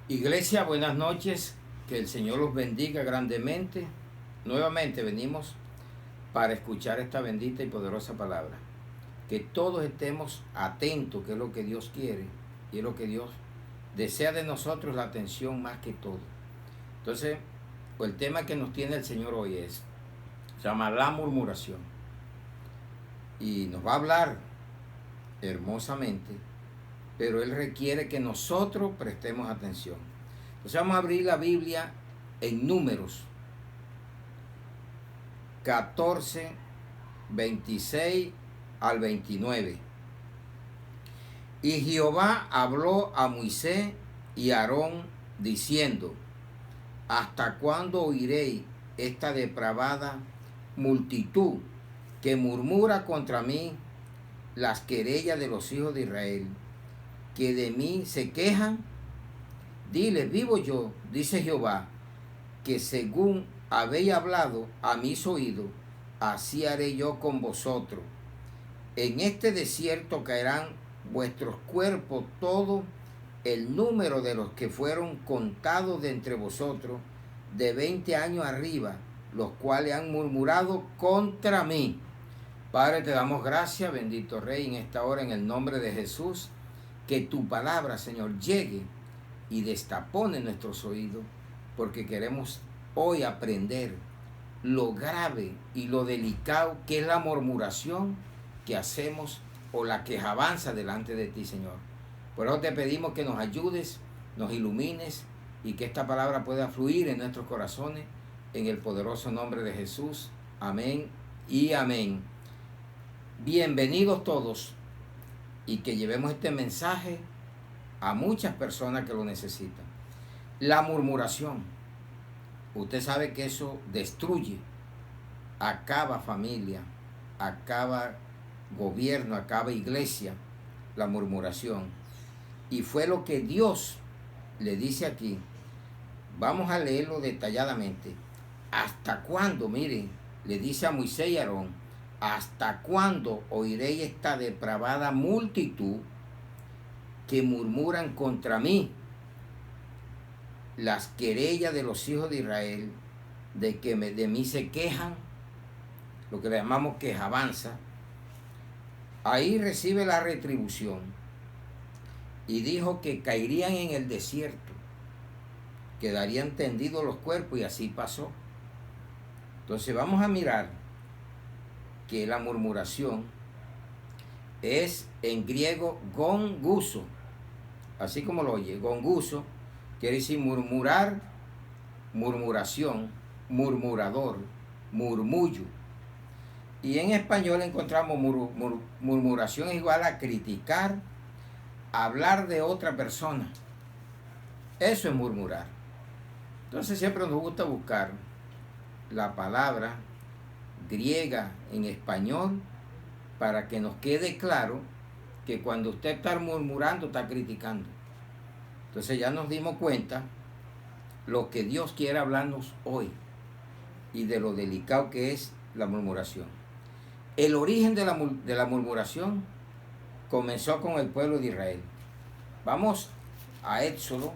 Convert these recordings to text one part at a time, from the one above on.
Iglesia, buenas noches, que el Señor los bendiga grandemente. Nuevamente venimos para escuchar esta bendita y poderosa palabra. Que todos estemos atentos, que es lo que Dios quiere y es lo que Dios desea de nosotros, la atención más que todo. Entonces, pues el tema que nos tiene el Señor hoy se llama la murmuración. Y nos va a hablar hermosamente, pero Él requiere que nosotros prestemos atención. Entonces vamos a abrir la Biblia en Números 14, 26 al 29. Y Jehová habló a Moisés y a Aarón diciendo: ¿hasta cuándo oiréis esta depravada multitud que murmura contra mí las querellas de los hijos de Israel, que de mí se quejan? Dile, vivo yo, dice Jehová, que según habéis hablado a mis oídos, así haré yo con vosotros. En este desierto caerán vuestros cuerpos, todo el número de los que fueron contados de entre vosotros, de 20 años arriba, los cuales han murmurado contra mí. Padre, te damos gracias, bendito Rey, en esta hora, en el nombre de Jesús, que tu palabra, Señor, llegue y destapone nuestros oídos, porque queremos hoy aprender lo grave y lo delicado que es la murmuración que hacemos o la que avanza delante de ti, Señor. Por eso te pedimos que nos ayudes, nos ilumines y que esta palabra pueda fluir en nuestros corazones, en el poderoso nombre de Jesús. Amén y amén. Bienvenidos todos, y que llevemos este mensaje a muchas personas que lo necesitan. La murmuración, usted sabe que eso destruye, acaba familia, acaba gobierno, acaba iglesia, la murmuración. Y fue lo que Dios le dice aquí. Vamos a leerlo detalladamente. ¿Hasta cuándo? Miren, le dice a Moisés y Aarón: ¿hasta cuándo oiréis esta depravada multitud que murmuran contra mí las querellas de los hijos de Israel, de que de mí se quejan? Lo que le llamamos quejabanza. Ahí recibe la retribución y dijo que caerían en el desierto, quedarían tendidos los cuerpos, y así pasó. Entonces vamos a mirar que la murmuración es en griego gonguso, así como lo oye. Gonguso quiere decir murmurar, murmuración, murmurador, murmullo. Y en español encontramos murmuración es igual a criticar, hablar de otra persona. Eso es murmurar. Entonces siempre nos gusta buscar la palabra griega en español para que nos quede claro que cuando usted está murmurando, está criticando. Entonces ya nos dimos cuenta lo que Dios quiere hablarnos hoy y de lo delicado que es la murmuración. El origen de la murmuración comenzó con el pueblo de Israel. Vamos a Éxodo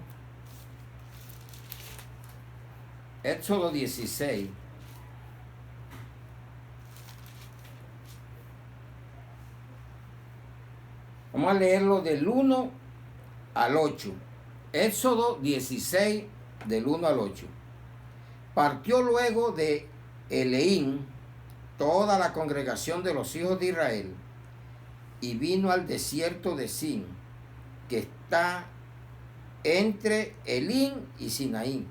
16. Vamos a leerlo del 1 al 8. Éxodo 16, del 1 al 8. Partió luego de Eleín toda la congregación de los hijos de Israel y vino al desierto de Sin, que está entre Elín y Sinaí,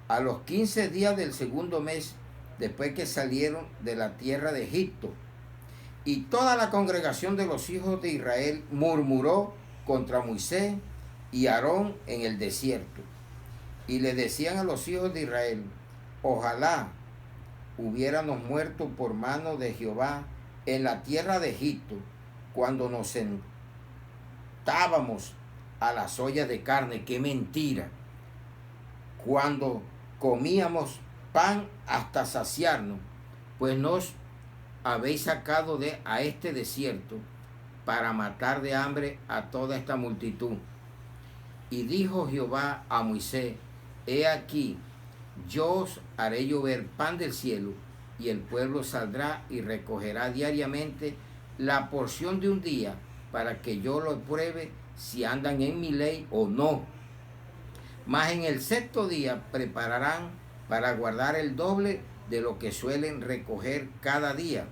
a los 15 días del segundo mes después que salieron de la tierra de Egipto. Y toda la congregación de los hijos de Israel murmuró contra Moisés y Aarón en el desierto. Y le decían a los hijos de Israel: ojalá hubiéramos muerto por mano de Jehová en la tierra de Egipto, cuando nos sentábamos a las ollas de carne. ¡Qué mentira! Cuando comíamos pan hasta saciarnos, pues nos habéis sacado a este desierto para matar de hambre a toda esta multitud. Y dijo Jehová a Moisés, he aquí, yo os haré llover pan del cielo, y el pueblo saldrá y recogerá diariamente la porción de un día, para que yo lo pruebe si andan en mi ley o no. Mas en el sexto día prepararán para guardar el doble de lo que suelen recoger cada día.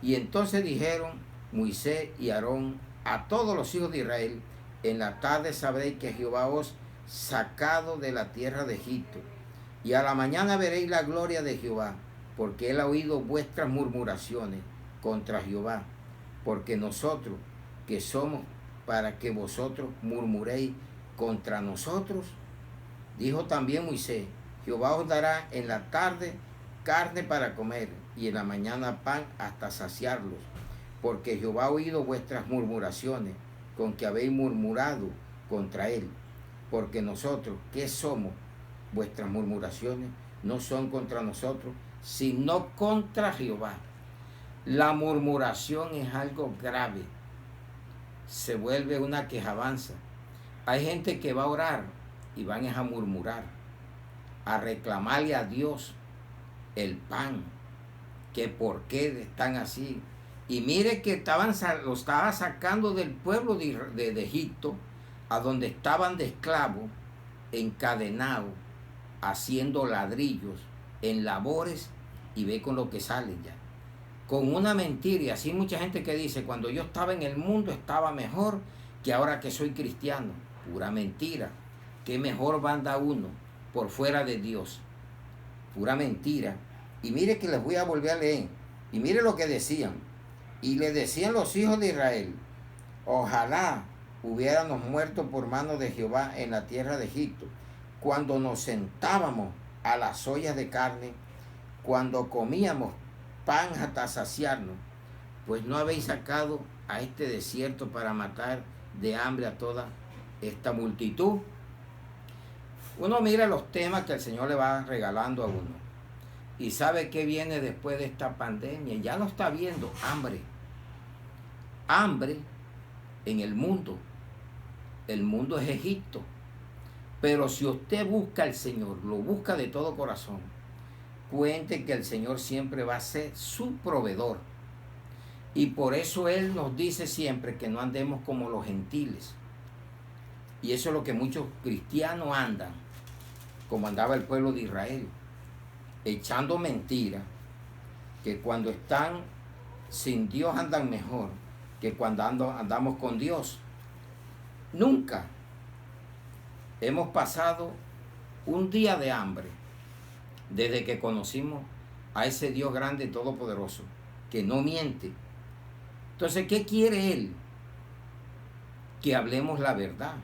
Y entonces dijeron Moisés y Aarón a todos los hijos de Israel, en la tarde sabréis que Jehová os sacado de la tierra de Egipto. Y a la mañana veréis la gloria de Jehová, porque él ha oído vuestras murmuraciones contra Jehová. Porque nosotros, que somos para que vosotros murmuréis contra nosotros. Dijo también Moisés, Jehová os dará en la tarde carne para comer, y en la mañana pan hasta saciarlos. Porque Jehová ha oído vuestras murmuraciones, con que habéis murmurado contra él. Porque nosotros, ¿qué somos? Vuestras murmuraciones no son contra nosotros, sino contra Jehová. La murmuración es algo grave. Se vuelve una quejabanza. Hay gente que va a orar y van a murmurar, a reclamarle a Dios el pan, que por qué están así. Y mire que lo estaba sacando del pueblo de Egipto, a donde estaban de esclavos, encadenados, haciendo ladrillos, en labores, y ve con lo que salen ya. Con una mentira, y así mucha gente que dice, cuando yo estaba en el mundo estaba mejor que ahora que soy cristiano. Pura mentira. ¿Qué mejor va a andar uno por fuera de Dios? Pura mentira. Y mire que les voy a volver a leer. Y mire lo que decían. Y le decían los hijos de Israel, ojalá hubiéramos muerto por mano de Jehová en la tierra de Egipto, cuando nos sentábamos a las ollas de carne, cuando comíamos pan hasta saciarnos, pues no habéis sacado a este desierto para matar de hambre a toda esta multitud. Uno mira los temas que el Señor le va regalando a uno y sabe qué viene después de esta pandemia. Ya lo está viendo, hambre. Hambre en el mundo. El mundo es Egipto. Pero si usted busca al Señor, lo busca de todo corazón, cuente que el Señor siempre va a ser su proveedor. Y por eso Él nos dice siempre que no andemos como los gentiles. Y eso es lo que muchos cristianos andan, como andaba el pueblo de Israel, echando mentiras, que cuando están sin Dios andan mejor que cuando andamos con Dios. Nunca hemos pasado un día de hambre desde que conocimos a ese Dios grande y todopoderoso, que no miente. Entonces, ¿qué quiere Él? Que hablemos la verdad.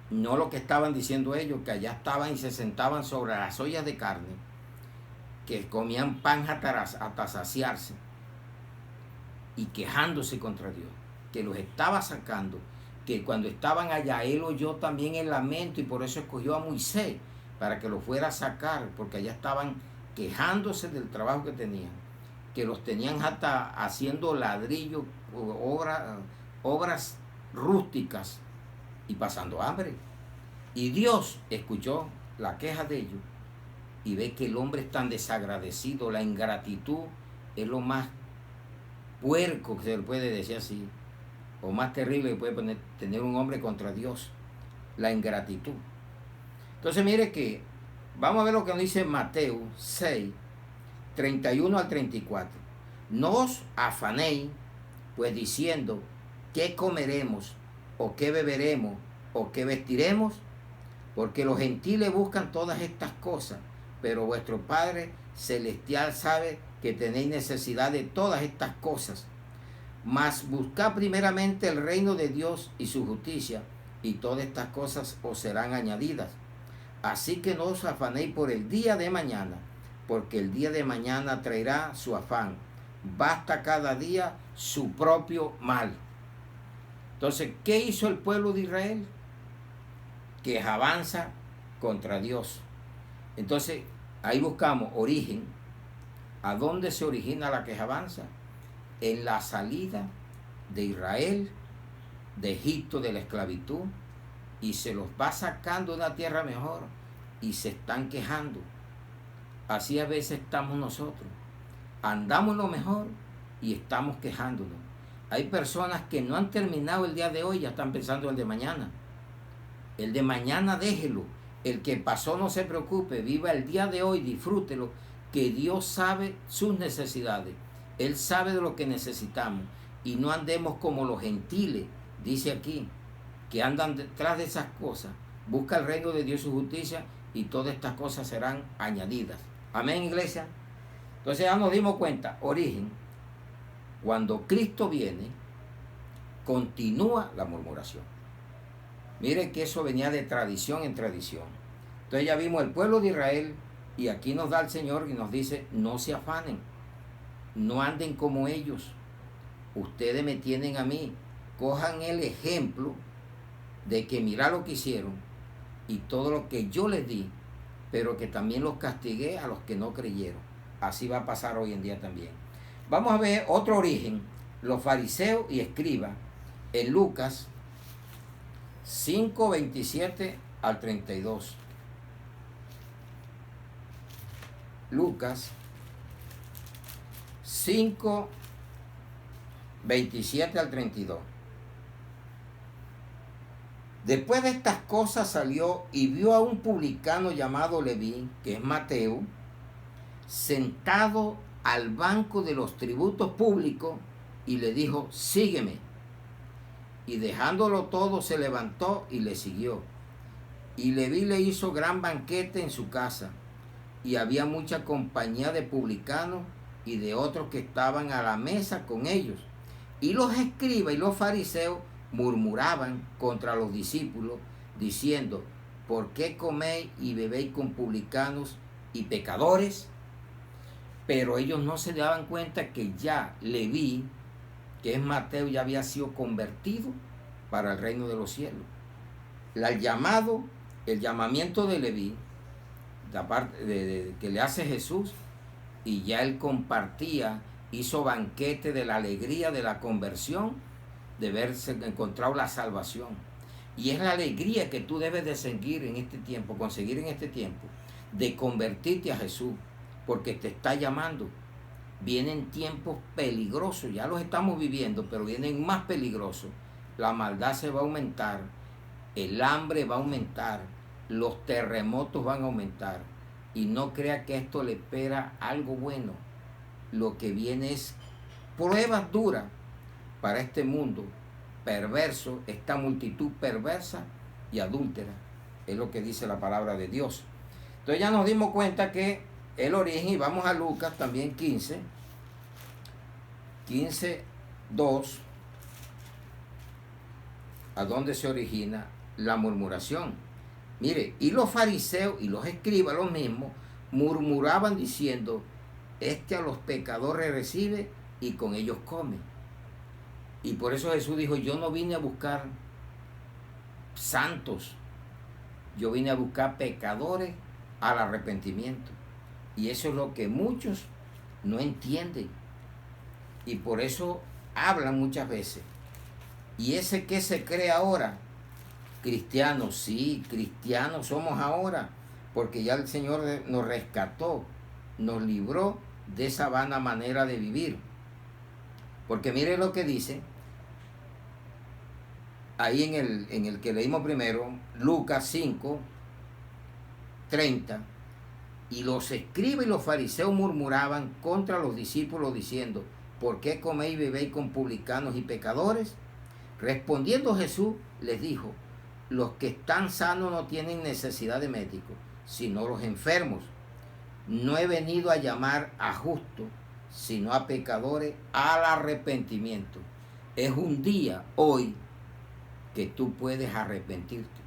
No lo que estaban diciendo ellos, que allá estaban y se sentaban sobre las ollas de carne, que comían pan hasta saciarse, y quejándose contra Dios, que los estaba sacando, que cuando estaban allá Él oyó también el lamento, y por eso escogió a Moisés, para que los fuera a sacar, porque allá estaban quejándose del trabajo que tenían, que los tenían hasta haciendo ladrillos, obras rústicas, y pasando hambre. Y Dios escuchó la queja de ellos y ve que el hombre es tan desagradecido. La ingratitud es lo más puerco que se le puede decir así, o más terrible que puede tener un hombre contra Dios, la ingratitud. Entonces mire que vamos a ver lo que nos dice Mateo 6, 31 al 34. No os afanéis pues diciendo, ¿qué comeremos? ¿O qué beberemos? ¿O qué vestiremos? Porque los gentiles buscan todas estas cosas, pero vuestro Padre Celestial sabe que tenéis necesidad de todas estas cosas. Mas buscad primeramente el reino de Dios y su justicia, y todas estas cosas os serán añadidas. Así que no os afanéis por el día de mañana, porque el día de mañana traerá su afán. Basta cada día su propio mal. Entonces, ¿qué hizo el pueblo de Israel? Quejabanza contra Dios. Entonces, ahí buscamos origen. ¿A dónde se origina la quejabanza? En la salida de Israel de Egipto, de la esclavitud, y se los va sacando de una tierra mejor y se están quejando. Así a veces estamos nosotros. Andamos en lo mejor y estamos quejándonos. Hay personas que no han terminado el día de hoy, ya están pensando el de mañana. El de mañana déjelo. El que pasó no se preocupe, viva el día de hoy, disfrútelo, que Dios sabe sus necesidades. Él sabe de lo que necesitamos. Y no andemos como los gentiles, dice aquí, que andan detrás de esas cosas. Busca el reino de Dios y su justicia y todas estas cosas serán añadidas. Amén, iglesia. Entonces ya nos dimos cuenta, origen, cuando Cristo viene, continúa la murmuración. Mire que eso venía de tradición en tradición. Entonces ya vimos el pueblo de Israel y aquí nos da el Señor y nos dice, no se afanen, no anden como ellos. Ustedes me tienen a mí. Cojan el ejemplo de que mira lo que hicieron y todo lo que yo les di, pero que también los castigué a los que no creyeron. Así va a pasar hoy en día también. Vamos a ver otro origen, los fariseos y escribas, en Lucas 5, 27 al 32. Lucas 5, 27 al 32. Después de estas cosas salió y vio a un publicano llamado Leví, que es Mateo, sentado al banco de los tributos públicos y le dijo, sígueme. Y dejándolo todo se levantó y le siguió. Y Leví le hizo gran banquete en su casa, y había mucha compañía de publicanos y de otros que estaban a la mesa con ellos. Y los escribas y los fariseos murmuraban contra los discípulos, diciendo, ¿por qué coméis y bebéis con publicanos y pecadores? Pero ellos no se daban cuenta que ya Leví, que es Mateo, ya había sido convertido para el reino de los cielos. El llamamiento de Leví, que le hace Jesús, y ya él compartía, hizo banquete de la alegría de la conversión, de haberse encontrado la salvación. Y es la alegría que tú debes de seguir en este tiempo, conseguir en este tiempo, de convertirte a Jesús, porque te está llamando. Vienen tiempos peligrosos, ya los estamos viviendo, pero vienen más peligrosos. La maldad se va a aumentar, el hambre va a aumentar, los terremotos van a aumentar. Y no crea que esto le espera algo bueno. Lo que viene es pruebas duras para este mundo perverso, esta multitud perversa y adúltera. Es lo que dice la palabra de Dios. Entonces ya nos dimos cuenta que el origen, y vamos a Lucas también 15, 2, a donde se origina la murmuración. Mire, y los fariseos y los escribas, los mismos, murmuraban diciendo, este a los pecadores recibe y con ellos come. Y por eso Jesús dijo, yo no vine a buscar santos, yo vine a buscar pecadores al arrepentimiento. Y eso es lo que muchos no entienden. Y por eso hablan muchas veces. ¿Y ese qué se cree ahora? Cristianos, sí, cristianos somos ahora, porque ya el Señor nos rescató, nos libró de esa vana manera de vivir. Porque mire lo que dice, ahí en el que leímos primero, Lucas 5, 30, y los escribas y los fariseos murmuraban contra los discípulos diciendo, ¿por qué coméis y bebéis con publicanos y pecadores? Respondiendo Jesús les dijo, los que están sanos no tienen necesidad de médico, sino los enfermos. No he venido a llamar a justos, sino a pecadores al arrepentimiento. Es un día hoy que tú puedes arrepentirte.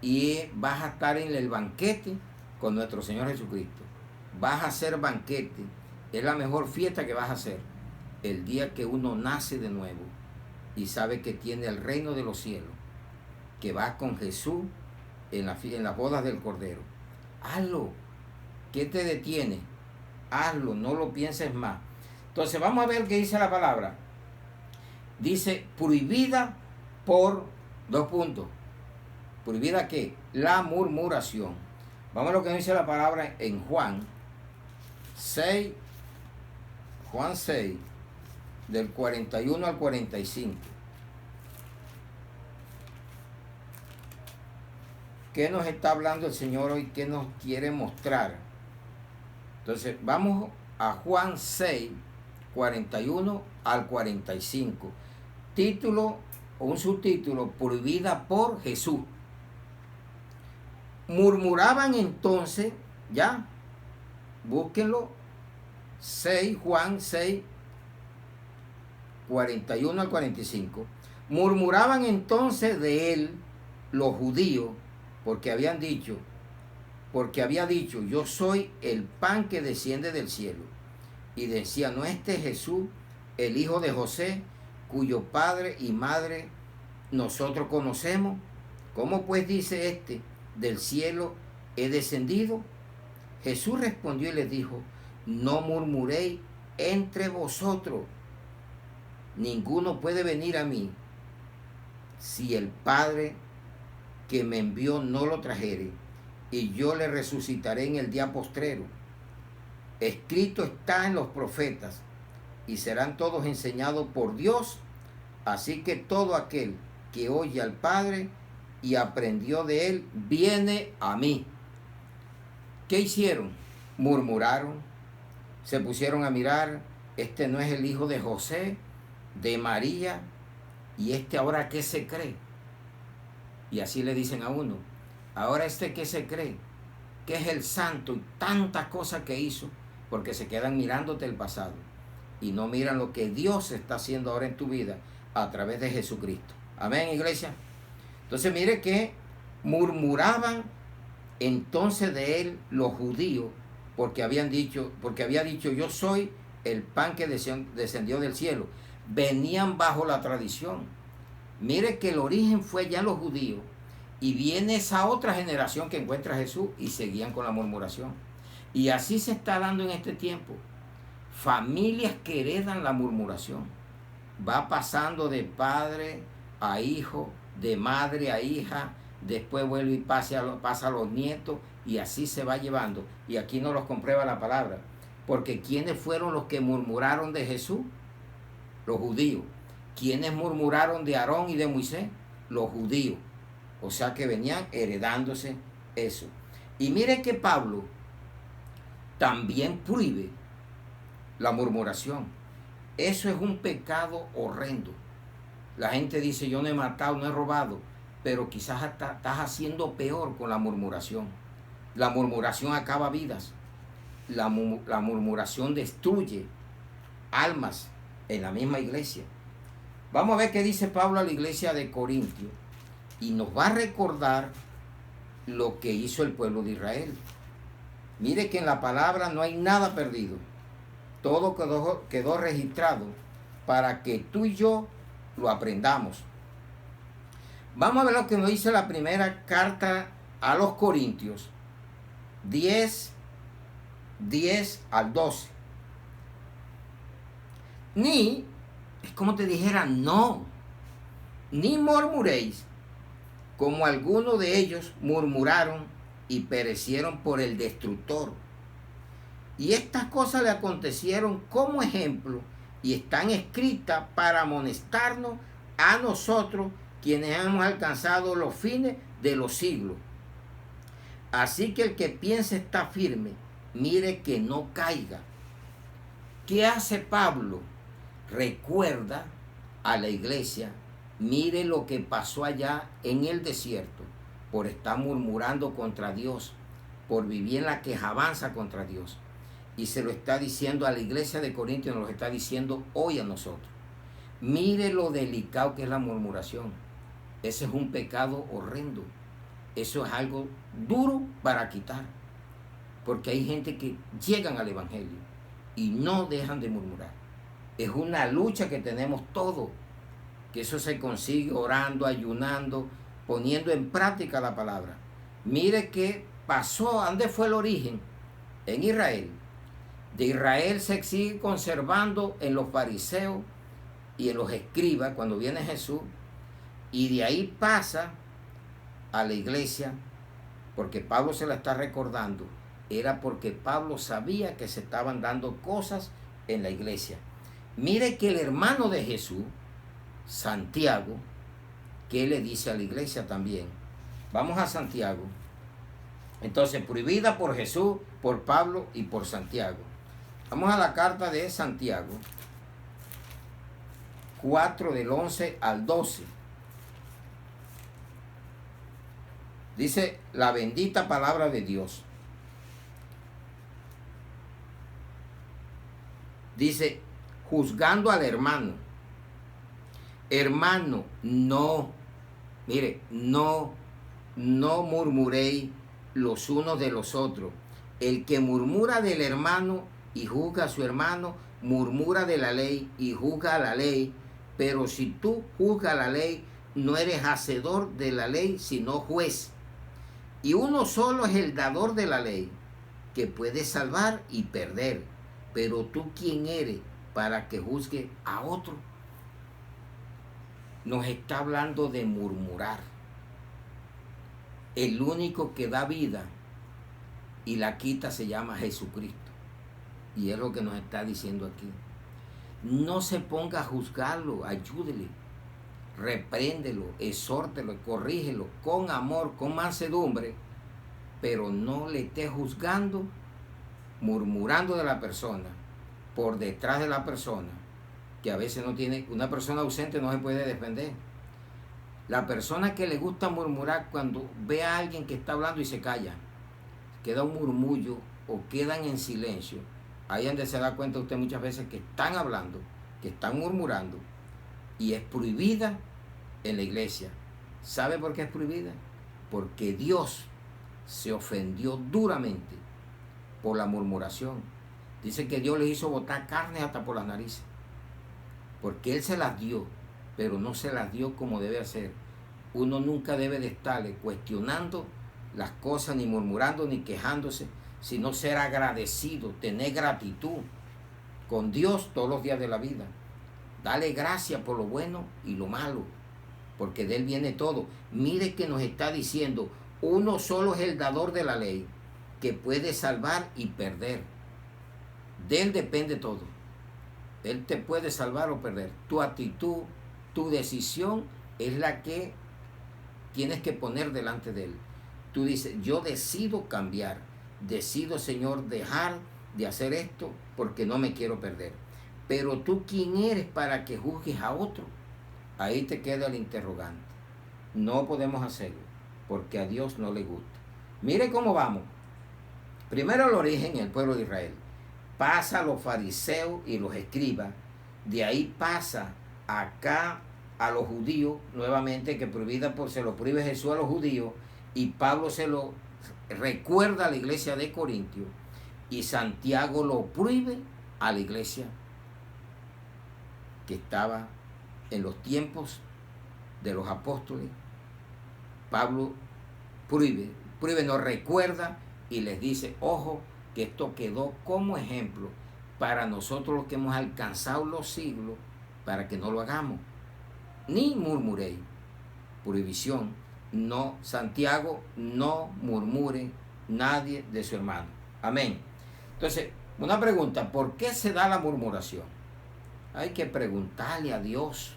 Y vas a estar en el banquete con nuestro Señor Jesucristo. Vas a hacer banquete. Es la mejor fiesta que vas a hacer. El día que uno nace de nuevo y sabe que tiene el reino de los cielos, que va con Jesús en las bodas del Cordero. Hazlo. ¿Qué te detiene? Hazlo, no lo pienses más. Entonces vamos a ver qué dice la palabra. Dice, prohibida por, 2 puntos, ¿Prohibida qué? La murmuración. Vamos a lo que dice la palabra en Juan 6, Juan 6, del 41 al 45. ¿Qué nos está hablando el Señor hoy? ¿Qué nos quiere mostrar? Entonces, vamos a Juan 6, 41 al 45. Título o un subtítulo, prohibida por Jesús. Murmuraban entonces, ya, búsquenlo, 6, Juan 6, 41 al 45. Murmuraban entonces de él los judíos, porque había dicho, yo soy el pan que desciende del cielo. Y decía, ¿no este es Jesús, el hijo de José, cuyo padre y madre nosotros conocemos? ¿Cómo pues dice este, del cielo he descendido? Jesús respondió y les dijo, no murmuréis entre vosotros. Ninguno puede venir a mí si el Padre que me envió no lo trajere, y yo le resucitaré en el día postrero. Escrito está en los profetas, y serán todos enseñados por Dios. Así que todo aquel que oye al Padre y aprendió de él, viene a mí. ¿Qué hicieron? Murmuraron, se pusieron a mirar, este no es el hijo de José, de María, y este ahora ¿qué se cree? Y así le dicen a uno, ahora este ¿qué se cree? Que es el santo y tantas cosas que hizo, porque se quedan mirándote el pasado y no miran lo que Dios está haciendo ahora en tu vida a través de Jesucristo. Amén, iglesia. Entonces mire que murmuraban entonces de él los judíos, porque había dicho, yo soy el pan que descendió del cielo. Venían bajo la tradición. Mire que el origen fue ya los judíos, y viene esa otra generación que encuentra a Jesús y seguían con la murmuración. Y así se está dando en este tiempo. Familias que heredan la murmuración. Va pasando de padre a hijo, de madre a hija, después vuelve y pasa a los nietos, y así se va llevando. Y aquí nos los comprueba la palabra. Porque ¿quiénes fueron los que murmuraron de Jesús? Los judíos. ¿Quiénes murmuraron de Aarón y de Moisés? Los judíos. O sea que venían heredándose eso. Y mire que Pablo también prohíbe la murmuración. Eso es un pecado horrendo. La gente dice, yo no he matado, no he robado, pero quizás estás haciendo peor con la murmuración. La murmuración acaba vidas. La murmuración destruye almas en la misma iglesia. Vamos a ver qué dice Pablo a la iglesia de Corintio, y nos va a recordar lo que hizo el pueblo de Israel. Mire que en la palabra no hay nada perdido. Todo quedó registrado para que tú y yo lo aprendamos. Vamos a ver lo que nos dice la primera carta a los Corintios 10 al 12. Ni, es como te dijera, no, ni murmuréis, como algunos de ellos murmuraron y perecieron por el destructor. Y estas cosas le acontecieron como ejemplo y están escritas para amonestarnos a nosotros, quienes hemos alcanzado los fines de los siglos. Así que el que piense está firme, mire que no caiga. ¿Qué hace Pablo? Recuerda a la iglesia, mire lo que pasó allá en el desierto, por estar murmurando contra Dios, por vivir en la quejabanza contra Dios. Y se lo está diciendo a la iglesia de Corintios, nos lo está diciendo hoy a nosotros. Mire lo delicado que es la murmuración. Ese es un pecado horrendo. Eso es algo duro para quitar. Porque hay gente que llegan al evangelio y no dejan de murmurar. Es una lucha que tenemos todos, que eso se consigue orando, ayunando, poniendo en práctica la palabra. Mire qué pasó, ¿dónde fue el origen? En Israel. De Israel se sigue conservando en los fariseos y en los escribas cuando viene Jesús, y de ahí pasa a la iglesia, porque Pablo se la está recordando, era porque Pablo sabía que se estaban dando cosas en la iglesia. Mire que el hermano de Jesús, Santiago, ¿qué le dice a la iglesia también? Vamos a Santiago. Entonces, prohibida por Jesús, por Pablo y por Santiago. Vamos a la carta de Santiago, 4 del 11 al 12. Dice la bendita palabra de Dios. Dice, juzgando al hermano. Hermano, no, mire, no murmuréis los unos de los otros. El que murmura del hermano y juzga a su hermano, murmura de la ley y juzga a la ley. Pero si tú juzgas la ley, no eres hacedor de la ley, sino juez. Y uno solo es el dador de la ley, que puede salvar y perder. Pero tú, ¿quién eres para que juzgue a otro? Nos está hablando de murmurar. El único que da vida y la quita se llama Jesucristo. Y es lo que nos está diciendo aquí. No se ponga a juzgarlo, ayúdele, repréndelo, exhórtelo, corrígelo con amor, con mansedumbre, pero no le esté juzgando, murmurando de la persona, por detrás de la persona, que a veces no tiene, una persona ausente no se puede defender. La persona que le gusta murmurar, cuando ve a alguien que está hablando y se calla, queda un murmullo o quedan en silencio, ahí es donde se da cuenta usted muchas veces que están hablando, que están murmurando, y es prohibida en la iglesia. ¿Sabe por qué es prohibida? Porque Dios se ofendió duramente por la murmuración. Dice que Dios le hizo botar carne hasta por las narices, porque Él se las dio, pero no se las dio como debe hacer. Uno nunca debe de estarle cuestionando las cosas, ni murmurando, ni quejándose, sino ser agradecido, tener gratitud con Dios todos los días de la vida. Dale gracias por lo bueno y lo malo, porque de Él viene todo. Mire que nos está diciendo, uno solo es el dador de la ley, que puede salvar y perder. De Él depende todo. Él te puede salvar o perder. Tu actitud, tu decisión es la que tienes que poner delante de Él. Tú dices, yo decido cambiar, decido, Señor, dejar de hacer esto porque no me quiero perder. Pero tú, ¿quién eres para que juzgues a otro? Ahí te queda el interrogante. No podemos hacerlo porque a Dios no le gusta. Mire cómo vamos. Primero el origen, el pueblo de Israel. Pasa a los fariseos y los escribas. De ahí pasa acá a los judíos, nuevamente, que se lo prohíbe Jesús a los judíos, y Pablo se lo recuerda a la iglesia de Corintios, y Santiago lo prohíbe a la iglesia que estaba en los tiempos de los apóstoles. Pablo prohíbe, nos recuerda y les dice, ojo, que esto quedó como ejemplo para nosotros los que hemos alcanzado los siglos, para que no lo hagamos. Ni murmuréis. Prohibición. No, Santiago, no murmure nadie de su hermano. Amén. Entonces, una pregunta, ¿por qué se da la murmuración? Hay que preguntarle a Dios.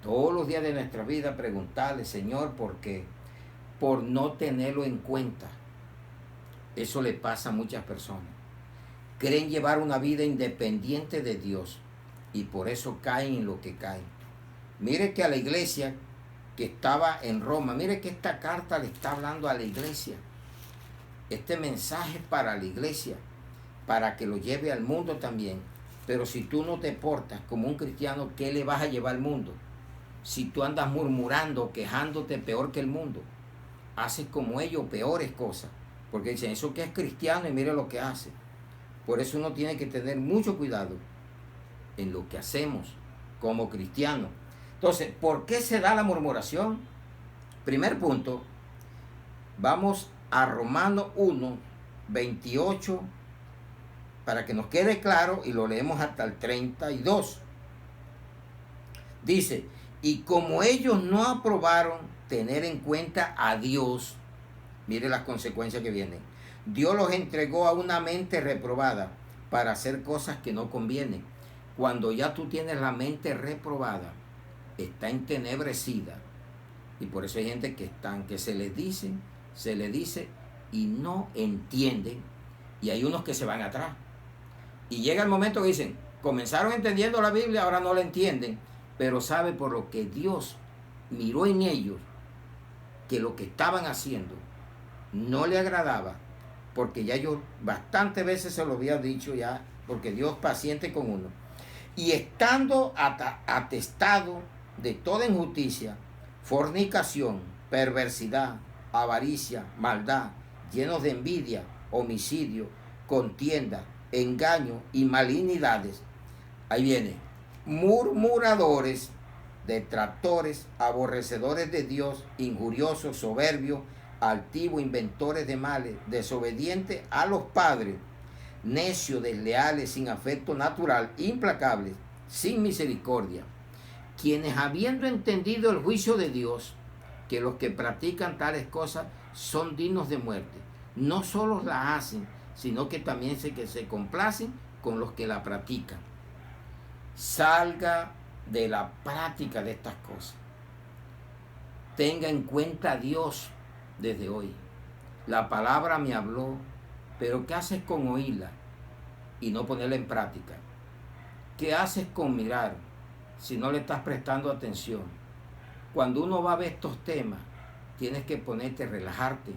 Todos los días de nuestra vida preguntarle, Señor, ¿por qué? Por no tenerlo en cuenta. Eso le pasa a muchas personas. Creen llevar una vida independiente de Dios y por eso caen en lo que caen. Mire que a la iglesia que estaba en Roma, mire que esta carta le está hablando a la iglesia. Este mensaje es para la iglesia, para que lo lleve al mundo también. Pero si tú no te portas como un cristiano, ¿qué le vas a llevar al mundo? Si tú andas murmurando, quejándote peor que el mundo, haces como ellos peores cosas. Porque dicen, eso que es cristiano y mire lo que hace. Por eso uno tiene que tener mucho cuidado en lo que hacemos como cristianos. Entonces, ¿por qué se da la murmuración? Primer punto, vamos a Romanos 1, 28, para que nos quede claro, y lo leemos hasta el 32. Dice, y como ellos no aprobaron tener en cuenta a Dios, mire las consecuencias que vienen. Dios los entregó a una mente reprobada para hacer cosas que no convienen. Cuando ya tú tienes la mente reprobada, está entenebrecida. Y por eso hay gente que se les dice y no entienden. Y hay unos que se van atrás. Y llega el momento que dicen, comenzaron entendiendo la Biblia, ahora no la entienden. Pero sabe por lo que Dios miró en ellos que lo que estaban haciendo no le agradaba. Porque ya yo bastantes veces se lo había dicho ya, porque Dios es paciente con uno. Y estando atestado de toda injusticia, fornicación, perversidad, avaricia, maldad, llenos de envidia, homicidio, contienda, engaño y malignidades. Ahí viene, murmuradores, detractores, aborrecedores de Dios, injuriosos, soberbios, altivos, inventores de males, desobedientes a los padres, necios, desleales, sin afecto natural, implacables, sin misericordia, quienes habiendo entendido el juicio de Dios, que los que practican tales cosas son dignos de muerte, no solo la hacen, sino que también se complacen con los que la practican. Salga de la práctica de estas cosas. Tenga en cuenta a Dios desde hoy. La palabra me habló, pero ¿qué haces con oírla y no ponerla en práctica? ¿Qué haces con mirar si no le estás prestando atención? Cuando uno va a ver estos temas, tienes que ponerte, relajarte,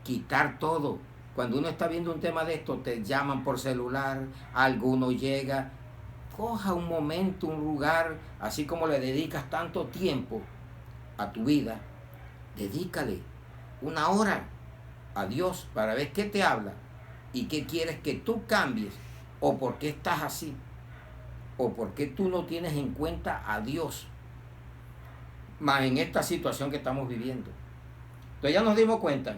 quitar todo. Cuando uno está viendo un tema de esto, te llaman por celular, alguno llega. Coja un momento, un lugar, así como le dedicas tanto tiempo a tu vida, dedícale una hora a Dios para ver qué te habla y qué quieres que tú cambies, o por qué estás así, o por qué tú no tienes en cuenta a Dios, más en esta situación que estamos viviendo. Entonces ya nos dimos cuenta,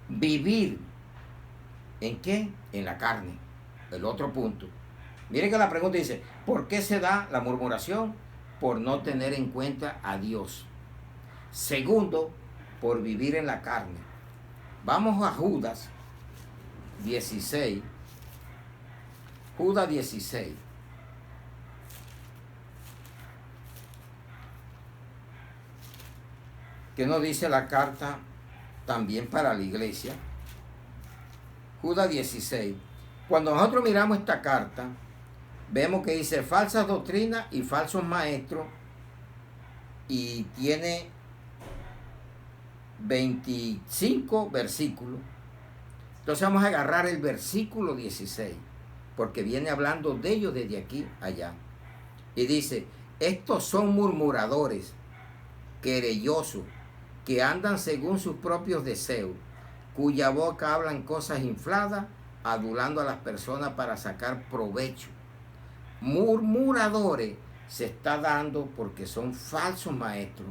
vivir ¿en qué? En la carne. El otro punto. Miren que la pregunta dice, ¿por qué se da la murmuración? Por no tener en cuenta a Dios. Segundo, por vivir en la carne. Vamos a Judas 16. Judas 16. ¿Qué nos dice la carta también para la iglesia? Judas 16. Cuando nosotros miramos esta carta, vemos que dice falsas doctrinas y falsos maestros, y tiene 25 versículos. Entonces vamos a agarrar el versículo 16, porque viene hablando de ellos desde aquí allá. Y dice, estos son murmuradores, querellosos, que andan según sus propios deseos, cuya boca hablan cosas infladas, adulando a las personas para sacar provecho. Murmuradores se está dando porque son falsos maestros,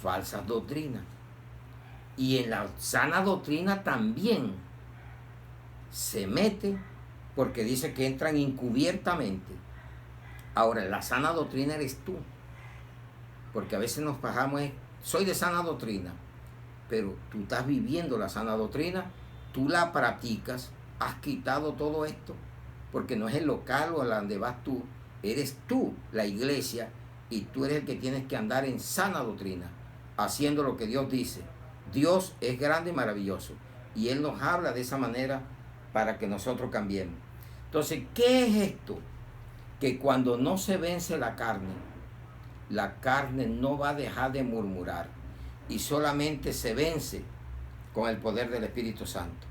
falsas doctrinas. Y en la sana doctrina también se mete, porque dice que entran encubiertamente. Ahora, la sana doctrina eres tú, porque a veces nos bajamos, soy de sana doctrina, pero tú estás viviendo la sana doctrina, tú la practicas, has quitado todo esto, porque no es el local o a donde vas tú, eres tú la iglesia, y tú eres el que tienes que andar en sana doctrina, haciendo lo que Dios dice. Dios es grande y maravilloso, y Él nos habla de esa manera para que nosotros cambiemos. Entonces, ¿qué es esto? Que cuando no se vence la carne no va a dejar de murmurar, y solamente se vence con el poder del Espíritu Santo.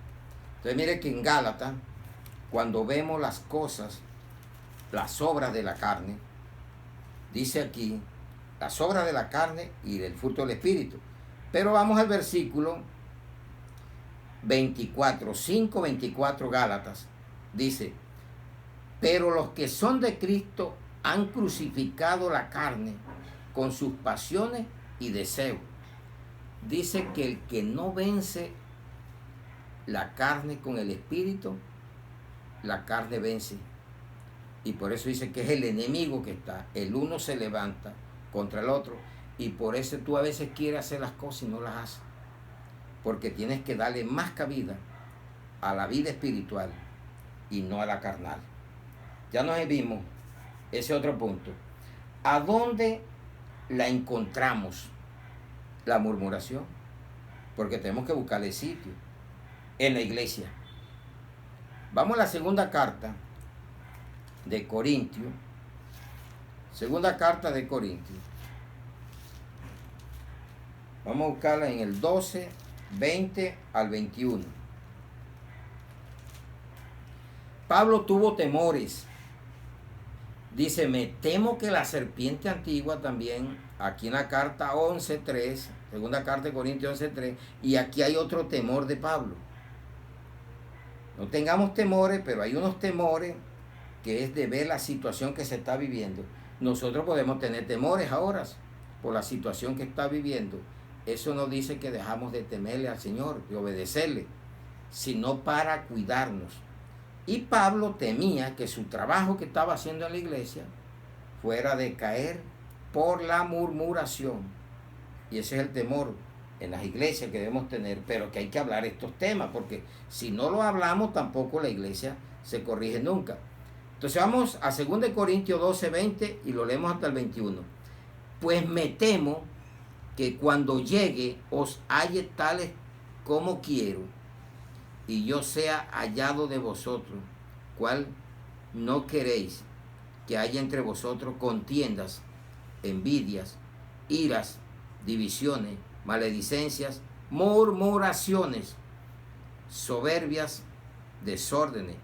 Entonces mire que en Gálatas, cuando vemos las cosas, las obras de la carne, dice aquí, las obras de la carne y del fruto del Espíritu. Pero vamos al versículo 24, 5:24 Gálatas, dice, pero los que son de Cristo han crucificado la carne con sus pasiones y deseos. Dice que el que no vence la carne con el Espíritu, la carne vence. Y por eso dice que es el enemigo que está. El uno se levanta contra el otro. Y por eso tú a veces quieres hacer las cosas y no las haces. Porque tienes que darle más cabida a la vida espiritual y no a la carnal. Ya nos vimos ese otro punto. ¿A dónde la encontramos? La murmuración. Porque tenemos que buscarle sitio. En la iglesia. Vamos a la segunda carta de Corintios. Segunda carta de Corintios. Vamos a buscarla en el 12, 20 al 21. Pablo tuvo temores. Dice, me temo que la serpiente antigua también, aquí en la carta 11.3, segunda carta de Corintios 11.3, y aquí hay otro temor de Pablo. No tengamos temores, pero hay unos temores que es de ver la situación que se está viviendo. Nosotros podemos tener temores ahora por la situación que está viviendo. Eso no dice que dejamos de temerle al Señor, de obedecerle, sino para cuidarnos. Y Pablo temía que su trabajo que estaba haciendo en la iglesia fuera de caer por la murmuración. Y ese es el temor en las iglesias que debemos tener, pero que hay que hablar estos temas, porque si no lo hablamos tampoco la iglesia se corrige nunca. Entonces vamos a 2 Corintios 12, 20 y lo leemos hasta el 21. Pues me temo que cuando llegue os halle tales como quiero, y yo sea hallado de vosotros, cual no queréis que haya entre vosotros contiendas, envidias, iras, divisiones, maledicencias, murmuraciones, soberbias, desórdenes,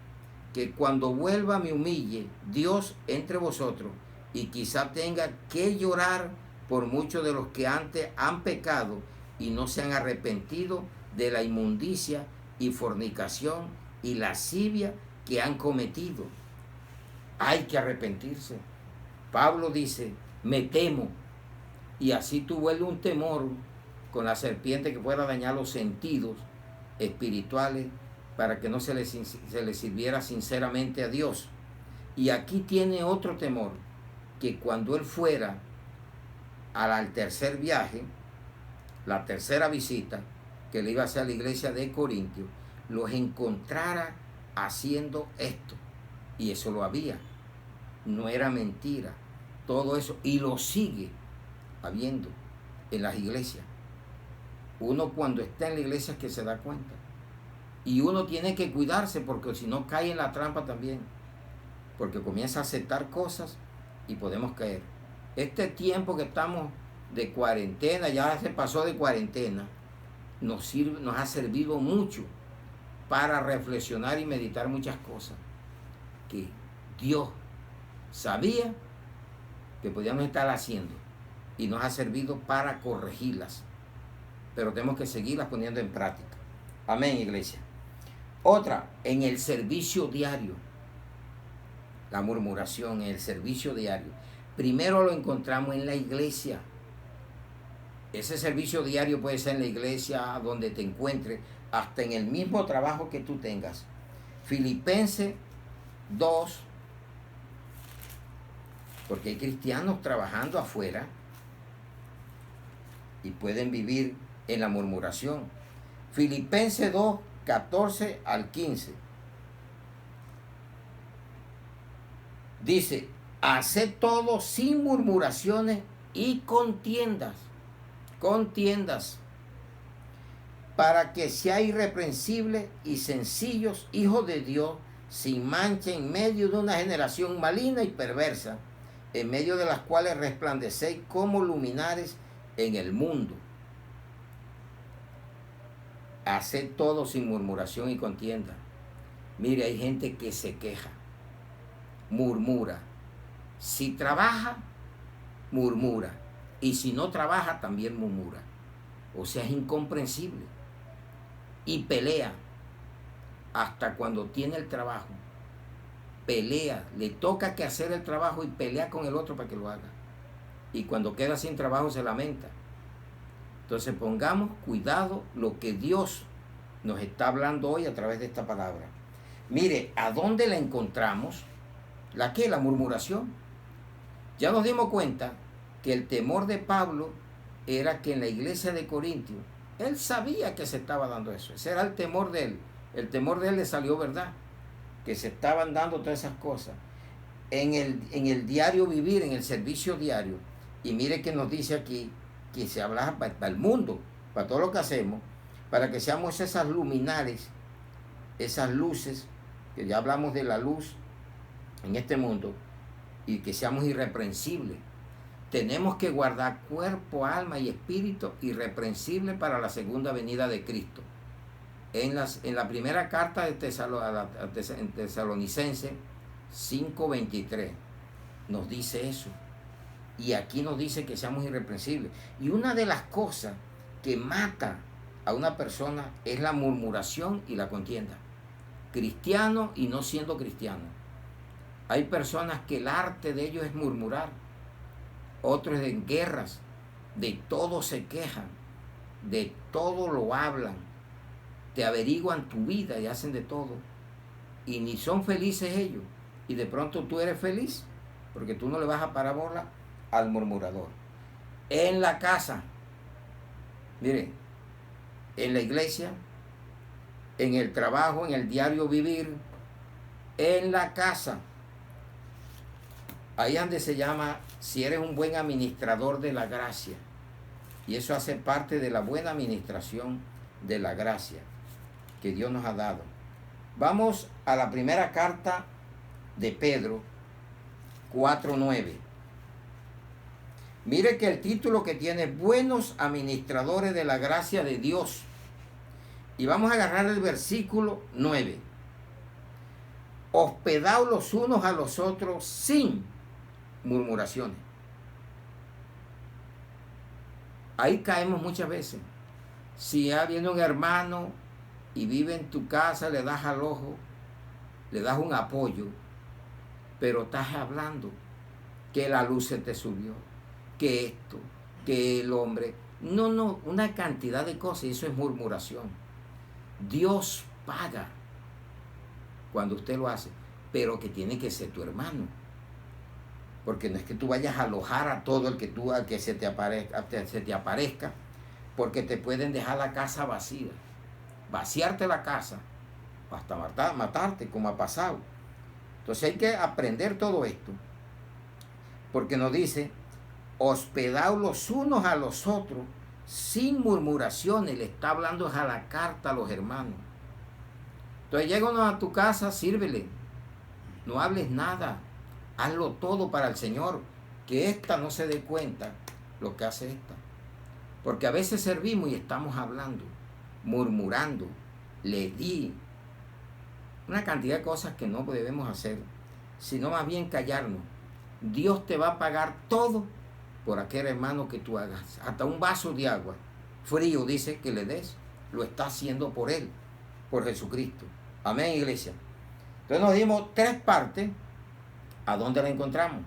que cuando vuelva me humille Dios entre vosotros, y quizá tenga que llorar por muchos de los que antes han pecado y no se han arrepentido de la inmundicia y fornicación y lascivia que han cometido. Hay que arrepentirse. Pablo dice, me temo, y así tuvo él un temor con la serpiente que fuera a dañar los sentidos espirituales para que no se le sirviera sinceramente a Dios. Y aquí tiene otro temor, que cuando él fuera al tercer viaje, la tercera visita que le iba a hacer a la iglesia de Corintios, los encontrara haciendo esto. Y eso lo había. No era mentira. Todo eso. Y lo sigue habiendo en las iglesias. Uno cuando está en la iglesia es que se da cuenta. Y uno tiene que cuidarse porque si no cae en la trampa también. Porque comienza a aceptar cosas y podemos caer. Este tiempo que estamos de cuarentena, ya se pasó de cuarentena, nos ha servido mucho para reflexionar y meditar muchas cosas que Dios sabía que podíamos estar haciendo y nos ha servido para corregirlas, pero tenemos que seguirlas poniendo en práctica. Amén, iglesia. Otra, en el servicio diario, la murmuración en el servicio diario. Primero lo encontramos en la iglesia. Ese servicio diario puede ser en la iglesia, donde te encuentres, hasta en el mismo trabajo que tú tengas. Filipenses 2, porque hay cristianos trabajando afuera y pueden vivir en la murmuración. Filipenses 2, 14 al 15. Dice, haced todo sin murmuraciones y contiendas, para que seáis irreprensibles y sencillos, hijos de Dios, sin mancha en medio de una generación maligna y perversa, en medio de las cuales resplandecéis como luminares en el mundo. Haced todo sin murmuración y contienda. Mire, hay gente que se queja, murmura. Si trabaja, murmura. Y si no trabaja, también murmura. O sea, es incomprensible. Y pelea hasta cuando tiene el trabajo. Pelea, le toca que hacer el trabajo y pelea con el otro para que lo haga. Y cuando queda sin trabajo se lamenta. Entonces pongamos cuidado lo que Dios nos está hablando hoy a través de esta palabra. Mire, ¿a dónde la encontramos? ¿La qué? La murmuración. Ya nos dimos cuenta que el temor de Pablo era que en la iglesia de Corintio, él sabía que se estaba dando eso. Ese era el temor de él. El temor de él le salió verdad, que se estaban dando todas esas cosas. En el diario vivir, en el servicio diario. Y mire que nos dice aquí que se habla para el mundo, para todo lo que hacemos, para que seamos esas luminares, esas luces, que ya hablamos de la luz en este mundo, y que seamos irreprensibles. Tenemos que guardar cuerpo, alma y espíritu irreprensible para la segunda venida de Cristo. En la primera carta de Tesalonicenses 5:23 nos dice eso. Y aquí nos dice que seamos irreprensibles. Y una de las cosas que mata a una persona es la murmuración y la contienda. Cristiano y no siendo cristiano. Hay personas que el arte de ellos es murmurar. Otros en guerras, de todo se quejan, de todo lo hablan, te averiguan tu vida y hacen de todo. Y ni son felices ellos. Y de pronto tú eres feliz, porque tú no le vas a parar bola al murmurador. En la casa, mire, en la iglesia, en el trabajo, en el diario vivir, en la casa. Ahí es donde se llama, si eres un buen administrador de la gracia. Y eso hace parte de la buena administración de la gracia que Dios nos ha dado. Vamos a la primera carta de Pedro 4:9. Mire que el título que tiene, buenos administradores de la gracia de Dios. Y vamos a agarrar el versículo 9. Hospedaos los unos a los otros sin murmuraciones. Ahí caemos muchas veces. Si ya viene un hermano y vive en tu casa, le das al ojo, le das un apoyo, pero estás hablando que la luz se te subió, que esto, que el hombre. No, una cantidad de cosas, y eso es murmuración. Dios paga cuando usted lo hace, pero que tiene que ser tu hermano. Porque no es que tú vayas a alojar a todo el que se te aparezca, porque te pueden dejar la casa vacía, vaciarte la casa, hasta matarte, como ha pasado. Entonces hay que aprender todo esto, porque nos dice, hospedaos los unos a los otros sin murmuraciones. Le está hablando a la carta a los hermanos. Entonces llega uno a tu casa, sírvele, no hables nada. Hazlo todo para el Señor, que ésta no se dé cuenta lo que hace esta. Porque a veces servimos y estamos hablando, murmurando, le di una cantidad de cosas que no debemos hacer, sino más bien callarnos. Dios te va a pagar todo por aquel hermano que tú hagas. Hasta un vaso de agua frío, dice, que le des, lo está haciendo por Él, por Jesucristo. Amén, iglesia. Entonces nos dimos 3 partes. ¿A dónde la encontramos?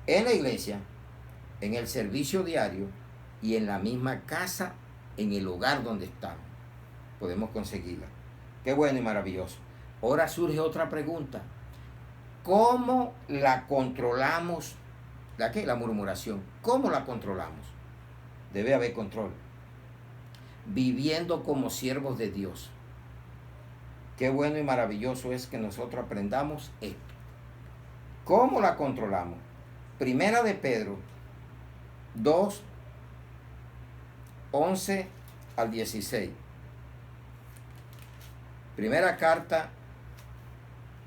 En la iglesia, en el servicio diario y en la misma casa, en el hogar donde estamos. Podemos conseguirla. Qué bueno y maravilloso. Ahora surge otra pregunta. ¿Cómo la controlamos? ¿La qué? La murmuración. ¿Cómo la controlamos? Debe haber control. Viviendo como siervos de Dios. Qué bueno y maravilloso es que nosotros aprendamos esto. ¿Cómo la controlamos? Primera de Pedro 2, 11 al 16. Primera carta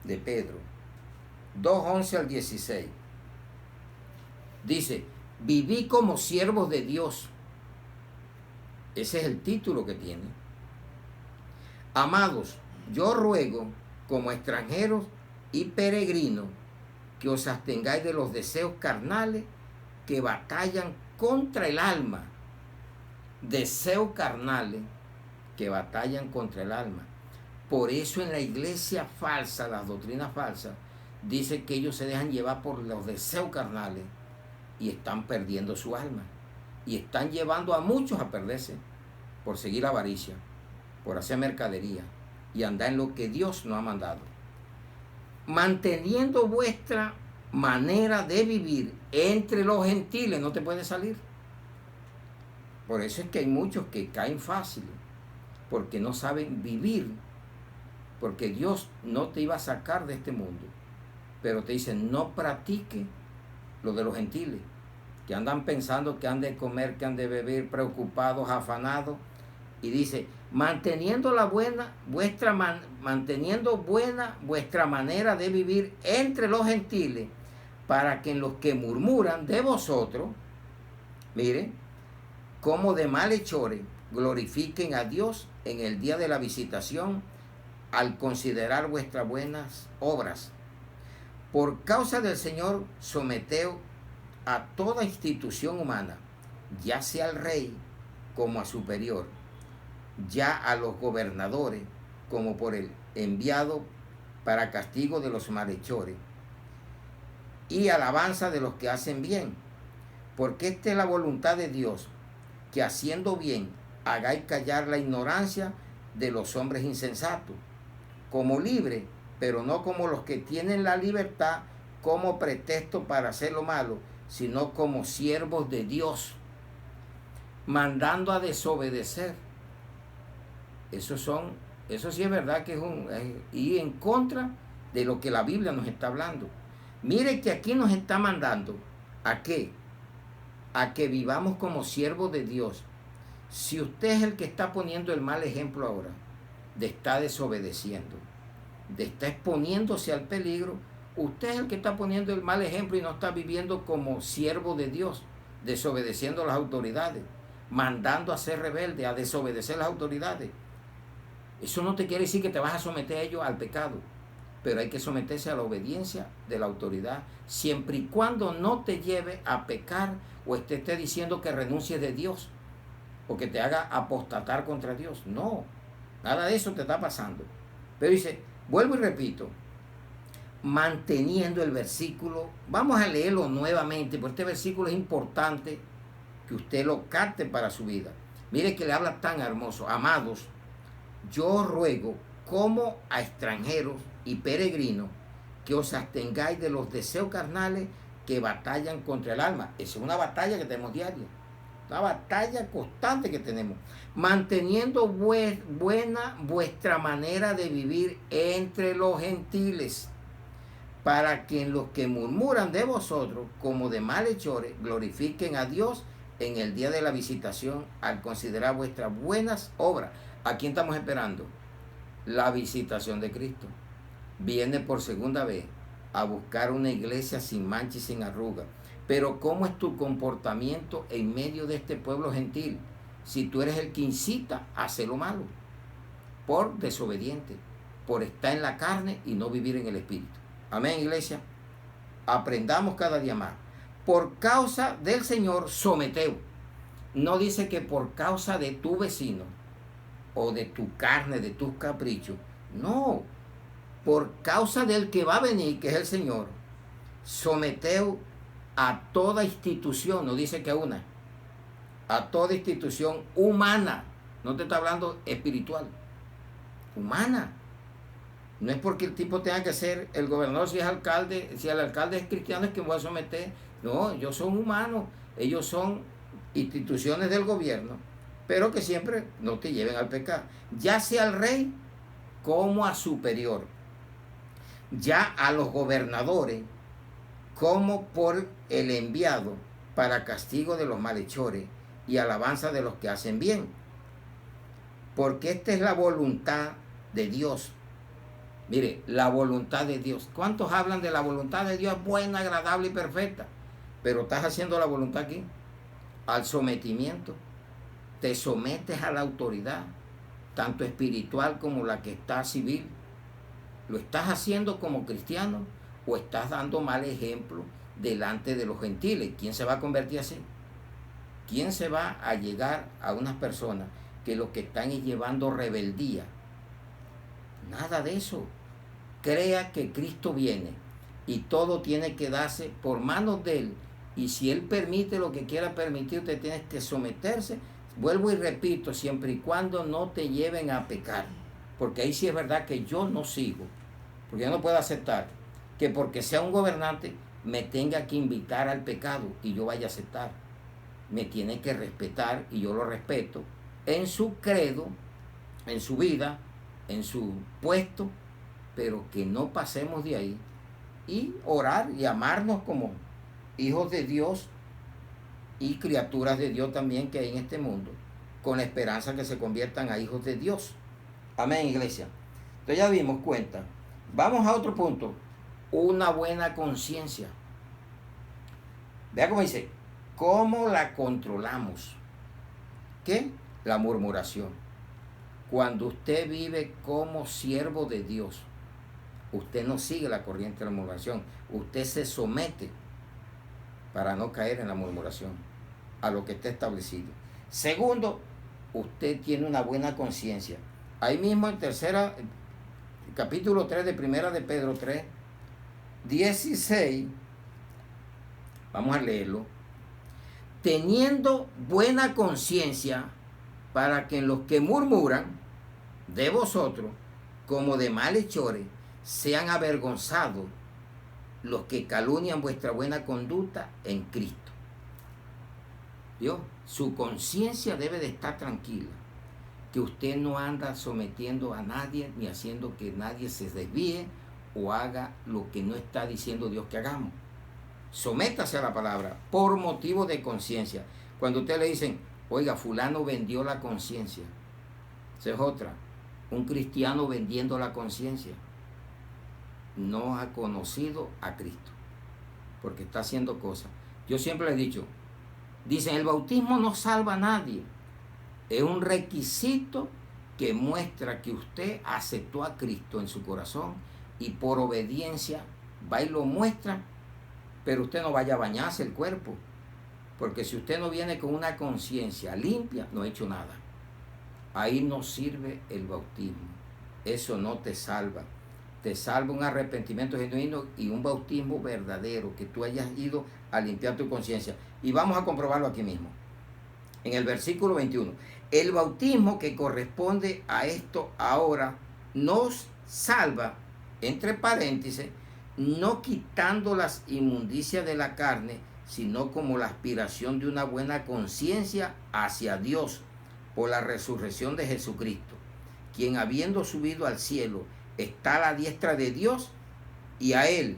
de Pedro 2, 11 al 16. Dice, viví como siervos de Dios. Ese es el título que tiene. Amados, yo ruego como extranjeros y peregrinos que os abstengáis de los deseos carnales que batallan contra el alma. Deseos carnales que batallan contra el alma. Por eso en la iglesia falsa, las doctrinas falsas, dice que ellos se dejan llevar por los deseos carnales y están perdiendo su alma. Y están llevando a muchos a perderse por seguir la avaricia, por hacer mercadería y andar en lo que Dios nos ha mandado. Manteniendo vuestra manera de vivir entre los gentiles, no te puedes salir. Por eso es que hay muchos que caen fácil, porque no saben vivir, porque Dios no te iba a sacar de este mundo, pero te dice, no practique lo de los gentiles, que andan pensando que han de comer, que han de beber, preocupados, afanados, y dice, manteniendo buena vuestra manera de vivir entre los gentiles, para que en los que murmuran de vosotros, miren, como de malhechores, glorifiquen a Dios en el día de la visitación, al considerar vuestras buenas obras. Por causa del Señor, someteos a toda institución humana, ya sea al rey como a superior, ya a los gobernadores como por el enviado para castigo de los malhechores y alabanza de los que hacen bien, porque esta es la voluntad de Dios, que haciendo bien hagáis callar la ignorancia de los hombres insensatos, como libres, pero no como los que tienen la libertad como pretexto para hacer lo malo, sino como siervos de Dios, mandando a desobedecer. Eso sí es verdad que es ir en contra de lo que la Biblia nos está hablando. Mire que aquí nos está mandando, ¿a qué? A que vivamos como siervos de Dios. Si usted es el que está poniendo el mal ejemplo ahora, de estar desobedeciendo, de estar exponiéndose al peligro, usted es el que está poniendo el mal ejemplo y no está viviendo como siervo de Dios, desobedeciendo a las autoridades, mandando a ser rebelde, a desobedecer las autoridades. Eso no te quiere decir que te vas a someter a ellos al pecado, pero hay que someterse a la obediencia de la autoridad, siempre y cuando no te lleve a pecar o esté diciendo que renuncies de Dios o que te haga apostatar contra Dios. No, nada de eso te está pasando. Pero dice, vuelvo y repito, manteniendo el versículo, vamos a leerlo nuevamente, porque este versículo es importante que usted lo capte para su vida. Mire que le habla tan hermoso. Amados, yo os ruego, como a extranjeros y peregrinos, que os abstengáis de los deseos carnales que batallan contra el alma. Esa es una batalla que tenemos diaria, una batalla constante que tenemos. Manteniendo buena vuestra manera de vivir entre los gentiles, para que en los que murmuran de vosotros, como de malhechores, glorifiquen a Dios en el día de la visitación, al considerar vuestras buenas obras. ¿A quién estamos esperando? La visitación de Cristo. Viene por segunda vez a buscar una iglesia sin mancha y sin arruga. Pero ¿cómo es tu comportamiento en medio de este pueblo gentil? Si tú eres el que incita a hacer lo malo, por desobediente, por estar en la carne y no vivir en el Espíritu. Amén, iglesia. Aprendamos cada día más. Por causa del Señor, someteo. No dice que por causa de tu vecino o de tu carne, de tus caprichos. No, por causa del que va a venir, que es el Señor, someteo a toda institución, no dice que a una, a toda institución humana, no te está hablando espiritual, humana. No es porque el tipo tenga que ser el gobernador, si es alcalde, si el alcalde es cristiano, es que me voy a someter. No, ellos son humanos, ellos son instituciones del gobierno, pero que siempre no te lleven al pecado, ya sea al rey como a superior, ya a los gobernadores como por el enviado para castigo de los malhechores y alabanza de los que hacen bien, porque esta es la voluntad de Dios. Mire, la voluntad de Dios. ¿Cuántos hablan de la voluntad de Dios buena, agradable y perfecta? Pero estás haciendo la voluntad aquí, al sometimiento. Te sometes a la autoridad, tanto espiritual como la que está civil. ¿Lo estás haciendo como cristiano o estás dando mal ejemplo delante de los gentiles? ¿Quién se va a convertir así? ¿Quién se va a llegar a unas personas que lo que están es llevando rebeldía? Nada de eso. Crea que Cristo viene y todo tiene que darse por manos de Él. Y si Él permite lo que quiera permitir, usted tiene que someterse. Vuelvo y repito, siempre y cuando no te lleven a pecar. Porque ahí sí es verdad que yo no sigo. Porque yo no puedo aceptar que porque sea un gobernante me tenga que invitar al pecado y yo vaya a aceptar. me tiene que respetar y yo lo respeto en su credo, en su vida, en su puesto, pero que no pasemos de ahí y orar y amarnos como hijos de Dios y criaturas de Dios también que hay en este mundo, con la esperanza que se conviertan a hijos de Dios. Amén, iglesia. Entonces ya dimos cuenta. Vamos a otro punto. Una buena conciencia. Vea cómo dice, ¿cómo la controlamos? ¿Qué? La murmuración. Cuando usted vive como siervo de Dios, usted no sigue la corriente de la murmuración. Usted se somete para no caer en la murmuración, a lo que está establecido. Segundo, usted tiene una buena conciencia. Ahí mismo en capítulo 3 de Primera de Pedro 3, 16, vamos a leerlo. Teniendo buena conciencia, para que en los que murmuran de vosotros, como de malhechores, sean avergonzados los que calumnian vuestra buena conducta en Cristo. ¿Vio? Su conciencia debe de estar tranquila, que usted no anda sometiendo a nadie ni haciendo que nadie se desvíe o haga lo que no está diciendo Dios que hagamos. Sométase a la palabra por motivo de conciencia. Cuando usted le dicen, oiga, fulano vendió la conciencia, esa es otra. Un cristiano vendiendo la conciencia no ha conocido a Cristo, porque está haciendo cosas. Yo siempre le he dicho, dicen, el bautismo no salva a nadie. Es un requisito que muestra que usted aceptó a Cristo en su corazón y por obediencia va y lo muestra, pero usted no vaya a bañarse el cuerpo, porque si usted no viene con una conciencia limpia, no ha hecho nada. Ahí no sirve el bautismo. Eso no te salva. Te salva un arrepentimiento genuino y un bautismo verdadero, que tú hayas ido a limpiar tu conciencia. Y vamos a comprobarlo aquí mismo. En el versículo 21. El bautismo que corresponde a esto ahora nos salva, entre paréntesis, no quitando las inmundicias de la carne, sino como la aspiración de una buena conciencia hacia Dios por la resurrección de Jesucristo, quien habiendo subido al cielo está a la diestra de Dios y a él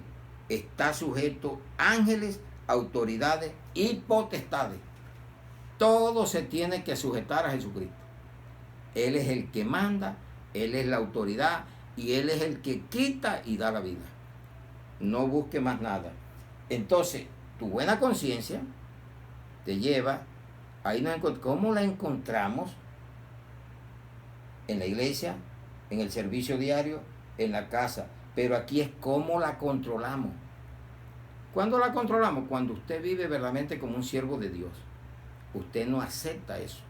está sujeto ángeles, autoridades y potestades. Todo se tiene que sujetar a Jesucristo. Él es el que manda, Él es la autoridad y Él es el que quita y da la vida. No busque más nada. Entonces, tu buena conciencia te lleva, ¿cómo la encontramos? En la iglesia, en el servicio diario, en la casa. Pero aquí es cómo la controlamos. ¿Cuándo la controlamos? Cuando usted vive verdaderamente como un siervo de Dios. Usted no acepta eso,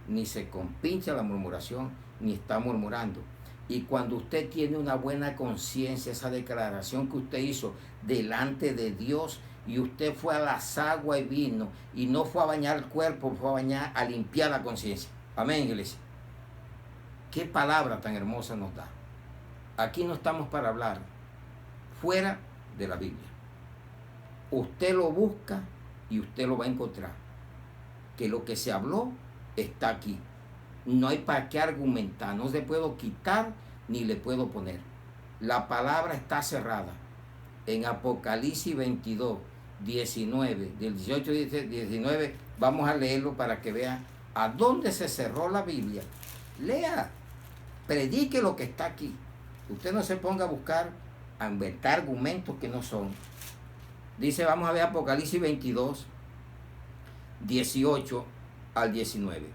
ni se compincha la murmuración, ni está murmurando. Y cuando usted tiene una buena conciencia, esa declaración que usted hizo delante de Dios, y usted fue a las aguas y vino, y no fue a bañar el cuerpo, fue a limpiar la conciencia. Amén, iglesia. Qué palabra tan hermosa nos da. Aquí no estamos para hablar fuera de la Biblia. Usted lo busca y usted lo va a encontrar. Que lo que se habló está aquí. No hay para qué argumentar, no le puedo quitar ni le puedo poner. La palabra está cerrada. En Apocalipsis 22, 19, del 18 al 19, vamos a leerlo para que vean a dónde se cerró la Biblia. Lea, predique lo que está aquí. Usted no se ponga a buscar, a inventar argumentos que no son. Dice, vamos a ver Apocalipsis 22, 18 al 19.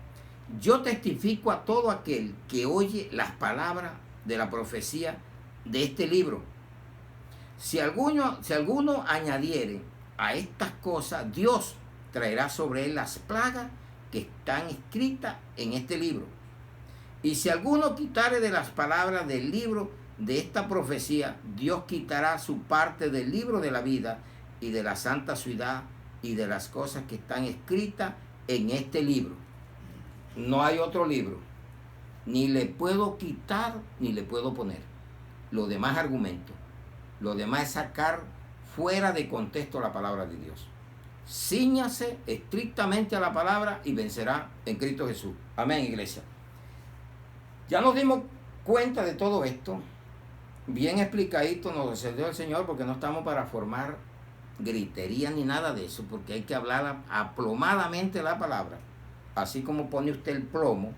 Yo testifico a todo aquel que oye las palabras de la profecía de este libro. Si alguno añadiere a estas cosas, Dios traerá sobre él las plagas que están escritas en este libro. Y si alguno quitare de las palabras del libro de esta profecía, Dios quitará su parte del libro de la vida y de la santa ciudad y de las cosas que están escritas en este libro. No hay otro libro. Ni le puedo quitar ni le puedo poner. Lo demás argumentos. Lo demás es sacar fuera de contexto la palabra de Dios. Cíñase estrictamente a la palabra y vencerá en Cristo Jesús. Amén, iglesia. Ya nos dimos cuenta de todo esto. Bien explicadito nos concedió el Señor, porque no estamos para formar gritería ni nada de eso, porque hay que hablar aplomadamente la palabra. Así como pone usted el plomo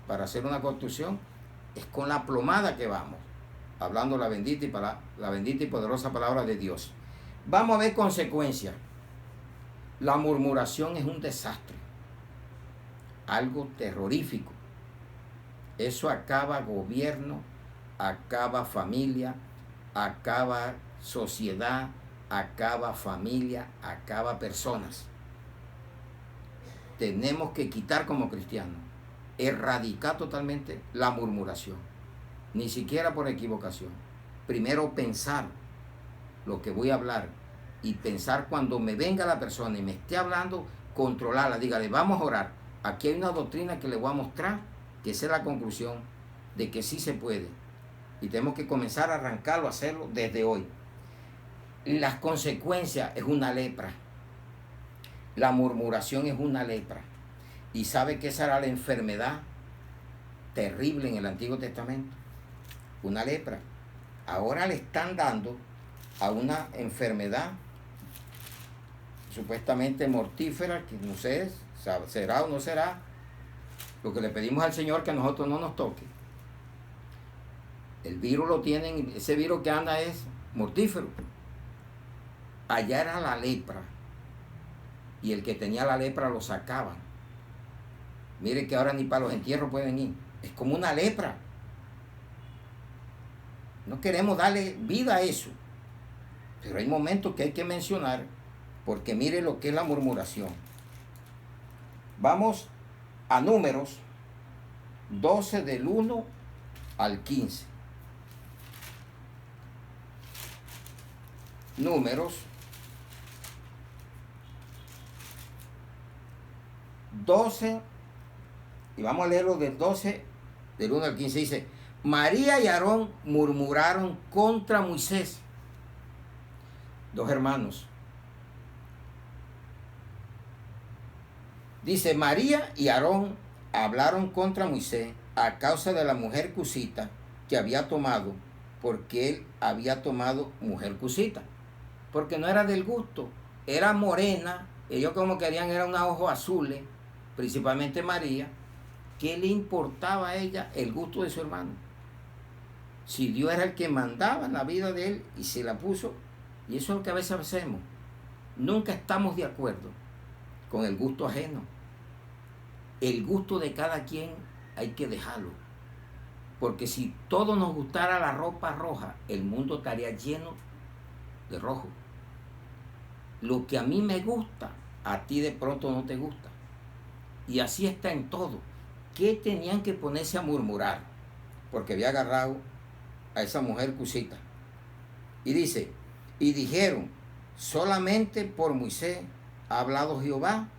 para hacer una construcción, es con la plomada que vamos, hablando la bendita y poderosa palabra de Dios. Vamos a ver consecuencias. La murmuración es un desastre, algo terrorífico. Eso acaba gobierno, acaba familia, acaba sociedad, acaba familia, acaba personas. Tenemos que quitar como cristianos, erradicar totalmente la murmuración, ni siquiera por equivocación. Primero pensar lo que voy a hablar, y pensar cuando me venga la persona y me esté hablando, controlarla, dígale, vamos a orar. Aquí hay una doctrina que le voy a mostrar, que esa es la conclusión de que sí se puede. Y tenemos que comenzar a arrancarlo, a hacerlo desde hoy. Las consecuencias es una lepra. La murmuración es una lepra. ¿Y sabe que esa era la enfermedad terrible en el Antiguo Testamento? Una lepra. Ahora le están dando a una enfermedad supuestamente mortífera, que no sé, será o no será. Lo que le pedimos al Señor, que a nosotros no nos toque. El virus lo tienen, ese virus que anda es mortífero. Allá era la lepra, y el que tenía la lepra lo sacaban. Mire que ahora ni para los entierros pueden ir. Es como una lepra. No queremos darle vida a eso, pero hay momentos que hay que mencionar, porque mire lo que es la murmuración. Vamos a Números 12 del 1 al 15. Números 12, y vamos a leerlo del 12 del 1 al 15. Dice: María y Aarón murmuraron contra Moisés. Dos hermanos. Dice: María y Aarón hablaron contra Moisés a causa de la mujer cusita que había tomado, porque él había tomado mujer cusita. Porque no era del gusto, era morena. Ellos como querían era unos ojos azules, principalmente María. ¿Qué le importaba a ella el gusto de su hermano? Si Dios era el que mandaba en la vida de él y se la puso. Y eso es lo que a veces hacemos. Nunca estamos de acuerdo con el gusto ajeno. El gusto de cada quien hay que dejarlo. Porque si todos nos gustara la ropa roja, el mundo estaría lleno de rojo. Lo que a mí me gusta, a ti de pronto no te gusta. Y así está en todo. ¿Qué tenían que ponerse a murmurar? Porque había agarrado a esa mujer cusita. Y dice: y dijeron, solamente por Moisés ha hablado Jehová,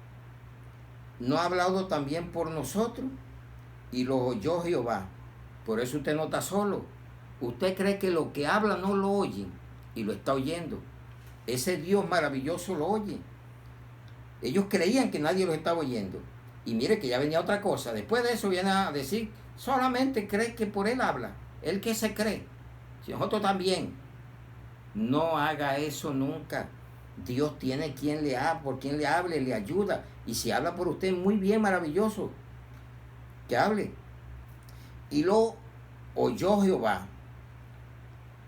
¿no ha hablado también por nosotros? Y lo oyó Jehová. Por eso usted no está solo. Usted cree que lo que habla no lo oyen, y lo está oyendo. Ese Dios maravilloso lo oye. Ellos creían que nadie los estaba oyendo. Y mire que ya venía otra cosa. Después de eso viene a decir, solamente cree que por él habla. ¿Él qué se cree? Si nosotros también. No haga eso nunca. Dios tiene quien le hable, por quien le hable, le ayuda. Y si habla por usted, muy bien, maravilloso. Que hable. Y lo oyó Jehová.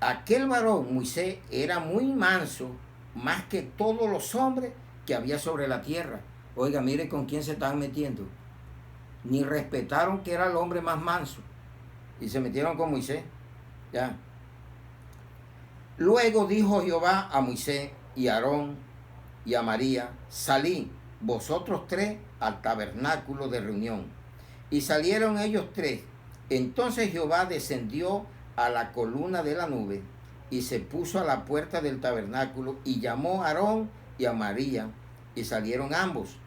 Aquel varón, Moisés, era muy manso, más que todos los hombres que había sobre la tierra. Oiga, mire con quién se estaban metiendo. Ni respetaron que era el hombre más manso. Y se metieron con Moisés. Ya. Luego dijo Jehová a Moisés y a Aarón y a María: salid vosotros tres al tabernáculo de reunión. Y salieron ellos tres. Entonces Jehová descendió a la columna de la nube y se puso a la puerta del tabernáculo y llamó a Aarón y a María, y salieron ambos.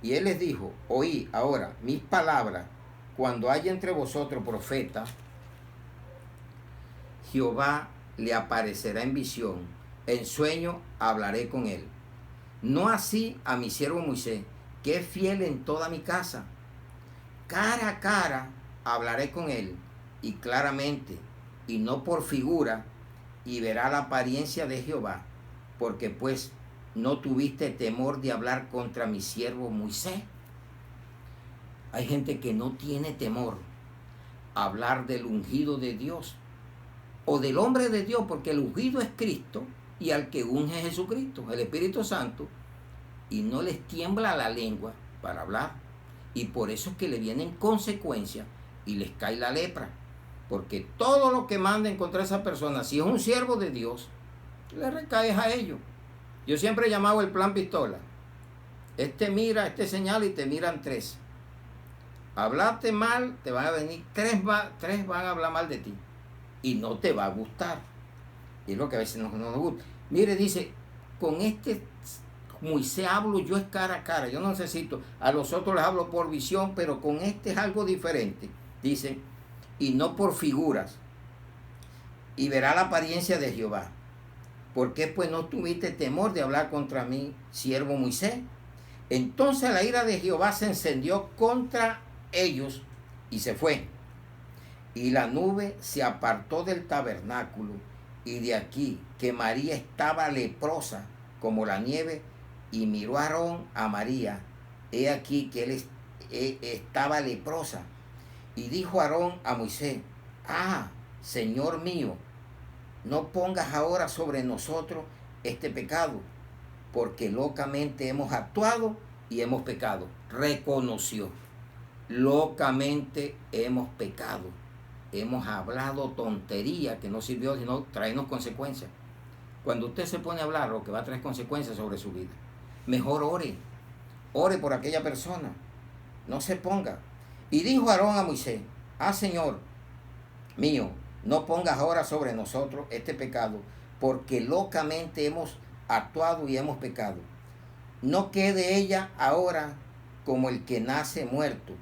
Y él les dijo: oí ahora mis palabras. Cuando haya entre vosotros profeta, Jehová le aparecerá en visión, en sueño hablaré con él. No así a mi siervo Moisés, que es fiel en toda mi casa. Cara a cara hablaré con él, y claramente, y no por figura, y verá la apariencia de Jehová, porque pues no tuviste temor de hablar contra mi siervo Moisés. Hay gente que no tiene temor a hablar del ungido de Dios o del hombre de Dios, porque el ungido es Cristo y al que unge es Jesucristo, el Espíritu Santo, y no les tiembla la lengua para hablar. Y por eso es que le vienen consecuencias y les cae la lepra, porque todo lo que manden contra esa persona, si es un siervo de Dios, le recae a ellos. Yo siempre he llamado el plan pistola. Mira, señala y te miran tres. Hablarte mal, te van a venir tres van a hablar mal de ti y no te va a gustar. Y es lo que a veces no nos gusta. Mire, dice, con Moisés hablo yo es cara a cara. Yo no necesito, a los otros les hablo por visión, pero con es algo diferente. Dice, y no por figuras. Y verá la apariencia de Jehová. ¿Por qué pues no tuviste temor de hablar contra mi siervo Moisés? Entonces la ira de Jehová se encendió contra ellos y se fue. Y la nube se apartó del tabernáculo, y de aquí que María estaba leprosa como la nieve, y miró a Aarón a María, he aquí que él estaba leprosa. Y dijo Aarón a Moisés, Señor mío, no pongas ahora sobre nosotros este pecado, porque locamente hemos actuado y hemos pecado. Reconoció, locamente hemos pecado. Hemos hablado tontería que no sirvió, sino traernos consecuencias. Cuando usted se pone a hablar, lo que va a traer consecuencias sobre su vida, mejor ore por aquella persona, no se ponga. Y dijo Aarón a Moisés, Señor mío, no pongas ahora sobre nosotros este pecado, porque locamente hemos actuado y hemos pecado. No quede ella ahora como el que nace muerto,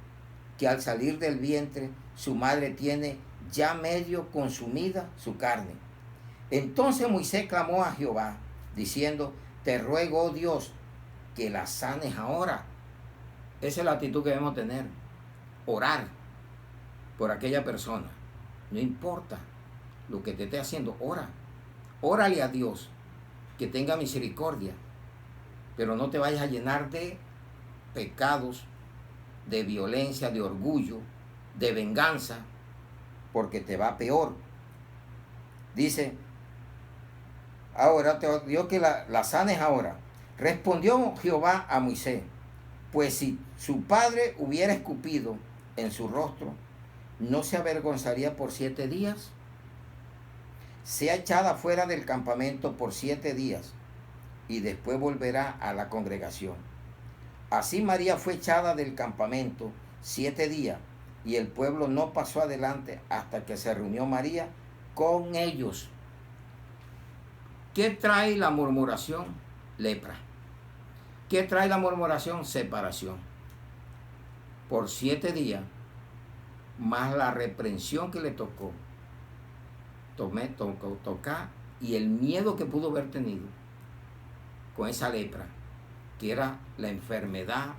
que al salir del vientre su madre tiene ya medio consumida su carne. Entonces Moisés clamó a Jehová, diciendo, te ruego, oh Dios, que la sanes ahora. Esa es la actitud que debemos tener, orar por aquella persona. No importa lo que te esté haciendo, órale a Dios, que tenga misericordia, pero no te vayas a llenar de pecados, de violencia, de orgullo, de venganza, porque te va peor. Dice, ahora te digo que la sanes ahora. Respondió Jehová a Moisés, pues si su padre hubiera escupido en su rostro, ¿no se avergonzaría por 7 días? Sea echada fuera del campamento por 7 días, y después volverá a la congregación. Así María fue echada del campamento 7 días, y el pueblo no pasó adelante hasta que se reunió María con ellos. ¿Qué trae la murmuración? Lepra. ¿Qué trae la murmuración? Separación. Por 7 días, más la reprensión que le tocó, tocar, y el miedo que pudo haber tenido con esa lepra, que era la enfermedad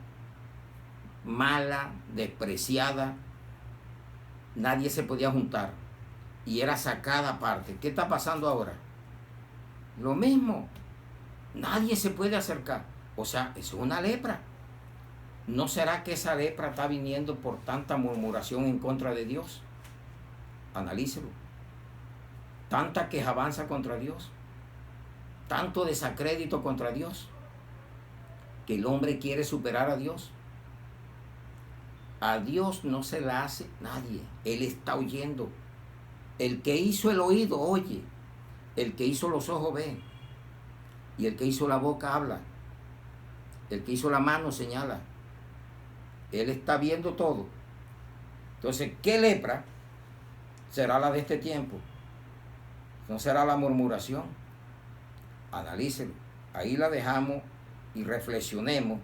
mala, despreciada, nadie se podía juntar y era sacada aparte. ¿Qué está pasando ahora? Lo mismo, nadie se puede acercar. O sea, eso es una lepra. ¿No será que esa lepra está viniendo por tanta murmuración en contra de Dios? Analícelo. Tanta quejabanza contra Dios, tanto desacrédito contra Dios, que el hombre quiere superar a Dios. A Dios no se la hace nadie. Él está oyendo. El que hizo el oído oye. El que hizo los ojos ve. Y el que hizo la boca habla. El que hizo la mano señala. Él está viendo todo. Entonces, ¿qué lepra será la de este tiempo? No será la murmuración. Analícelo. Ahí la dejamos y reflexionemos.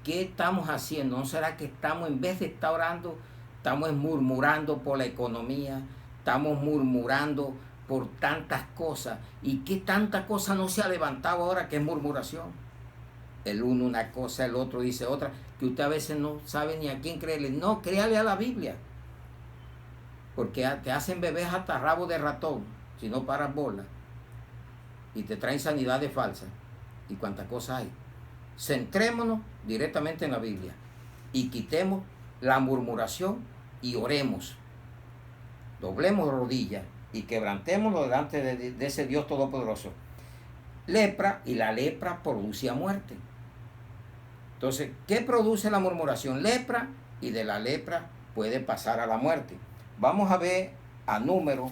¿Qué estamos haciendo? ¿No será que estamos, en vez de estar orando, estamos murmurando por la economía? Estamos murmurando por tantas cosas. ¿Y qué tanta cosa no se ha levantado ahora que es murmuración? el uno una cosa, el otro dice otra, que usted a veces no sabe ni a quién creerle. No, créale a la Biblia, porque te hacen bebés hasta rabo de ratón, si no paras bola, y te traen sanidades falsas, y cuántas cosas hay. Centrémonos directamente en la Biblia, y quitemos la murmuración, y oremos. Doblemos rodillas, y quebrantémonos delante de ese Dios Todopoderoso. Lepra, y la lepra producía muerte. Entonces, ¿qué produce la murmuración? Lepra, y de la lepra puede pasar a la muerte. Vamos a ver a Número,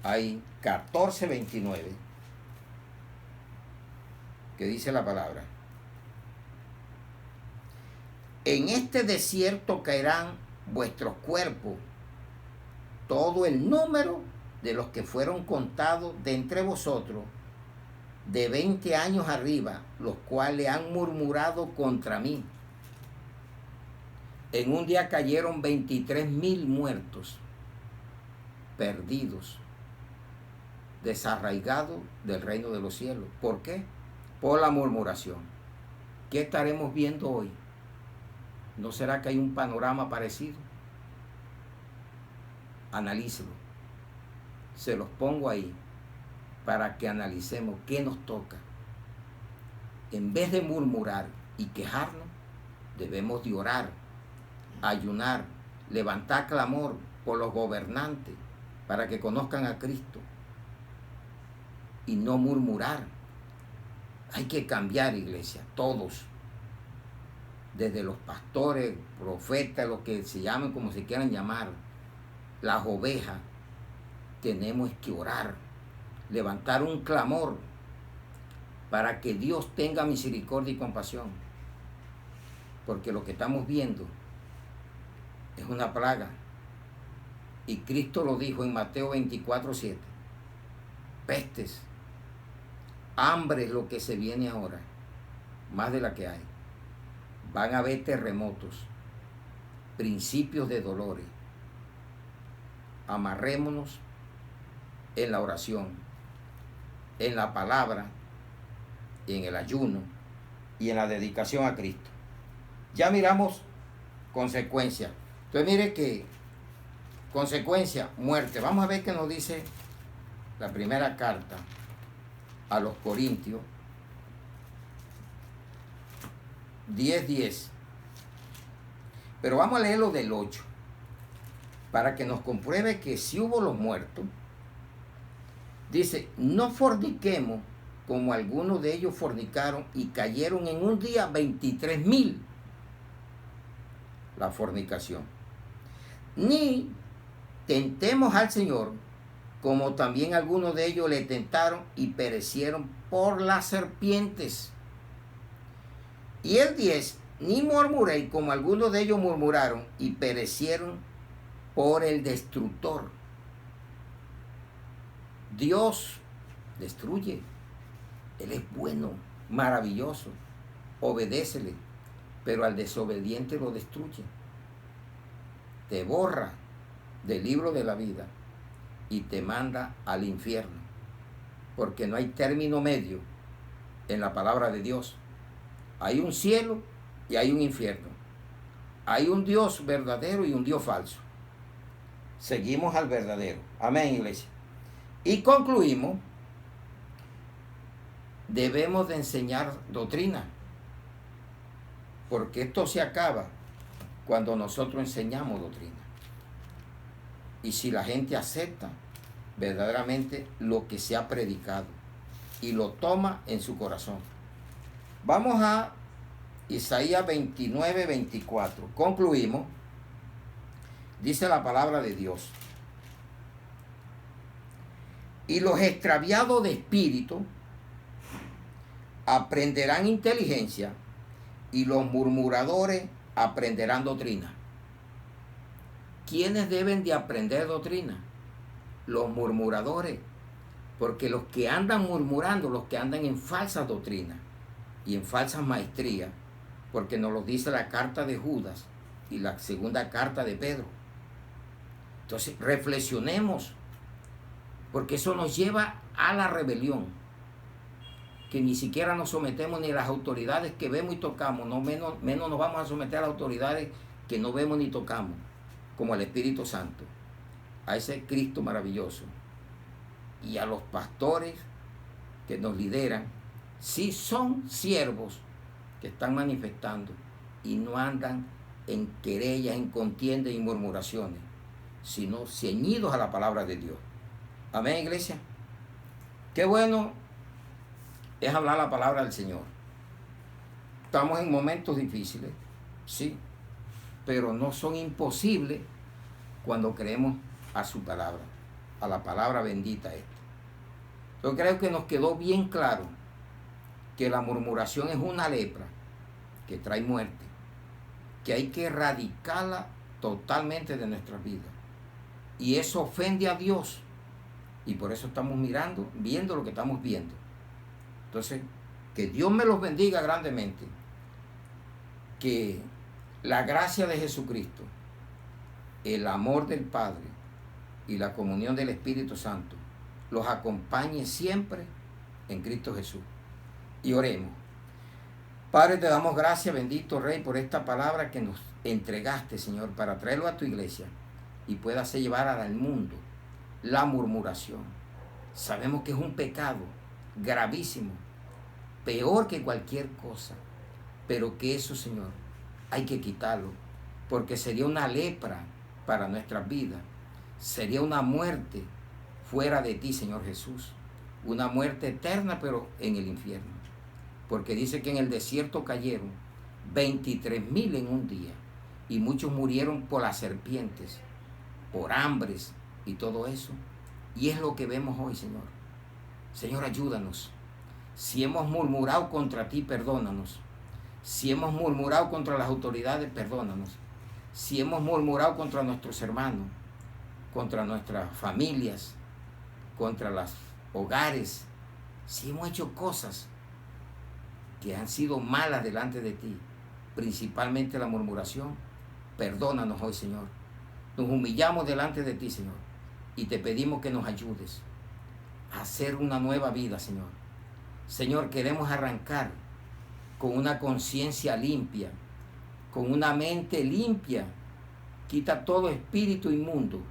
ahí, 14:29, que dice la palabra. En este desierto caerán vuestros cuerpos, todo el número de los que fueron contados de entre vosotros, de 20 años arriba, los cuales han murmurado contra mí. En un día cayeron 23,000 muertos, perdidos, desarraigados del reino de los cielos. ¿Por qué? Por la murmuración. ¿Qué estaremos viendo hoy? ¿No será que hay un panorama parecido? Analícelo. Se los pongo ahí para que analicemos qué nos toca. En vez de murmurar y quejarnos, debemos de orar, ayunar, levantar clamor por los gobernantes para que conozcan a Cristo y no murmurar. Hay que cambiar, iglesia, todos, desde los pastores, profetas, los que se llamen como se quieran llamar, las ovejas. Tenemos que orar, levantar un clamor para que Dios tenga misericordia y compasión, porque lo que estamos viendo es una plaga, y Cristo lo dijo en Mateo 24:7. Pestes, hambre es lo que se viene ahora, más de la que hay. Van a haber terremotos, principios de dolores. Amarrémonos en la oración, en la palabra, y en el ayuno, y en la dedicación a Cristo. Ya miramos consecuencias. Entonces mire que consecuencia, muerte. Vamos a ver qué nos dice la primera carta a los Corintios 10:10. Pero vamos a leerlo del 8, para que nos compruebe que si hubo los muertos. Dice, no forniquemos como algunos de ellos fornicaron y cayeron en un día 23,000. La fornicación. Ni tentemos al Señor, como también algunos de ellos le tentaron y perecieron por las serpientes. Y el 10, ni murmuréis como algunos de ellos murmuraron y perecieron por el destructor. Dios destruye. Él es bueno, maravilloso. Obedécele, pero al desobediente lo destruye. Te borra del libro de la vida y te manda al infierno, porque no hay término medio en la palabra de Dios. Hay un cielo y hay un infierno. Hay un Dios verdadero y un Dios falso. Seguimos al verdadero. Amén, iglesia. Y concluimos, debemos de enseñar doctrina, porque esto se acaba cuando nosotros enseñamos doctrina. Y si la gente acepta verdaderamente lo que se ha predicado y lo toma en su corazón. Vamos a Isaías 29:24. Concluimos. Dice la palabra de Dios. Y los extraviados de espíritu aprenderán inteligencia, y los murmuradores aprenderán doctrina. ¿Quiénes deben de aprender doctrina? Los murmuradores, porque los que andan murmurando, los que andan en falsas doctrinas y en falsas maestrías, porque nos lo dice la carta de Judas y la segunda carta de Pedro. Entonces reflexionemos, porque eso nos lleva a la rebelión. que ni siquiera nos sometemos ni a las autoridades que vemos y tocamos, no menos nos vamos a someter a las autoridades que no vemos ni tocamos, como al Espíritu Santo, a ese Cristo maravilloso, y a los pastores que nos lideran, sí son siervos que están manifestando y no andan en querellas, en contiendas y murmuraciones, sino ceñidos a la palabra de Dios. Amén, iglesia. Qué bueno es hablar la palabra del Señor. Estamos en momentos difíciles, sí, pero no son imposibles cuando creemos a su palabra, a la palabra bendita esta. Yo creo que nos quedó bien claro que la murmuración es una lepra que trae muerte, que hay que erradicarla totalmente de nuestras vidas. Y eso ofende a Dios. Y por eso estamos viendo lo que estamos viendo. Entonces, que Dios me los bendiga grandemente. Que la gracia de Jesucristo, el amor del Padre y la comunión del Espíritu Santo los acompañe siempre en Cristo Jesús. Y oremos. Padre, te damos gracias, bendito Rey, por esta palabra que nos entregaste, Señor, para traerlo a tu iglesia y pueda hacer llevar al mundo la murmuración. Sabemos que es un pecado gravísimo, peor que cualquier cosa, pero que eso, Señor, hay que quitarlo, porque sería una lepra para nuestras vidas, sería una muerte fuera de ti, Señor Jesús, una muerte eterna, pero en el infierno, porque dice que en el desierto cayeron 23,000 en un día, y muchos murieron por las serpientes, por hambres y todo eso. Y es lo que vemos hoy, Señor. Señor, ayúdanos. Si hemos murmurado contra ti, perdónanos. Si hemos murmurado contra las autoridades, perdónanos. Si hemos murmurado contra nuestros hermanos, contra nuestras familias, contra los hogares, si hemos hecho cosas que han sido malas delante de ti, principalmente la murmuración, perdónanos hoy, Señor. Nos humillamos delante de ti, Señor, y te pedimos que nos ayudes a hacer una nueva vida, Señor. Señor, queremos arrancar con una conciencia limpia, con una mente limpia. Quita todo espíritu inmundo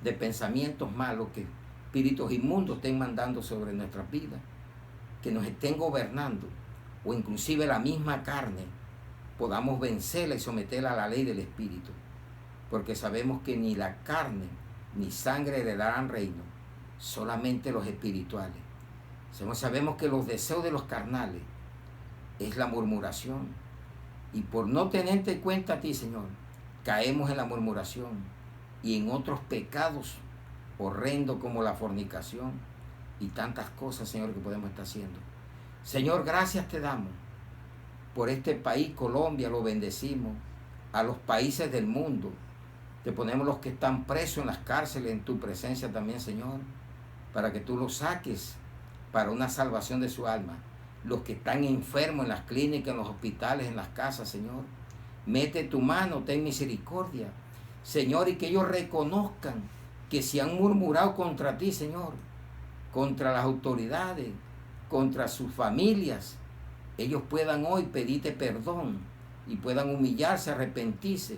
de pensamientos malos, que espíritus inmundos estén mandando sobre nuestras vidas, que nos estén gobernando, o inclusive la misma carne, podamos vencerla y someterla a la ley del Espíritu, porque sabemos que ni la carne ni sangre heredarán reino, solamente los espirituales. Sabemos que los deseos de los carnales es la murmuración, y por no tenerte en cuenta a ti, Señor, caemos en la murmuración y en otros pecados horrendos como la fornicación y tantas cosas, Señor, que podemos estar haciendo. Señor, gracias te damos por este país, Colombia, lo bendecimos, a los países del mundo. Te ponemos los que están presos en las cárceles en tu presencia también, Señor, para que tú los saques para una salvación de su alma. Los que están enfermos en las clínicas, en los hospitales, en las casas, Señor, mete tu mano, ten misericordia, Señor, y que ellos reconozcan que si han murmurado contra ti, Señor, contra las autoridades, contra sus familias, ellos puedan hoy pedirte perdón y puedan humillarse, arrepentirse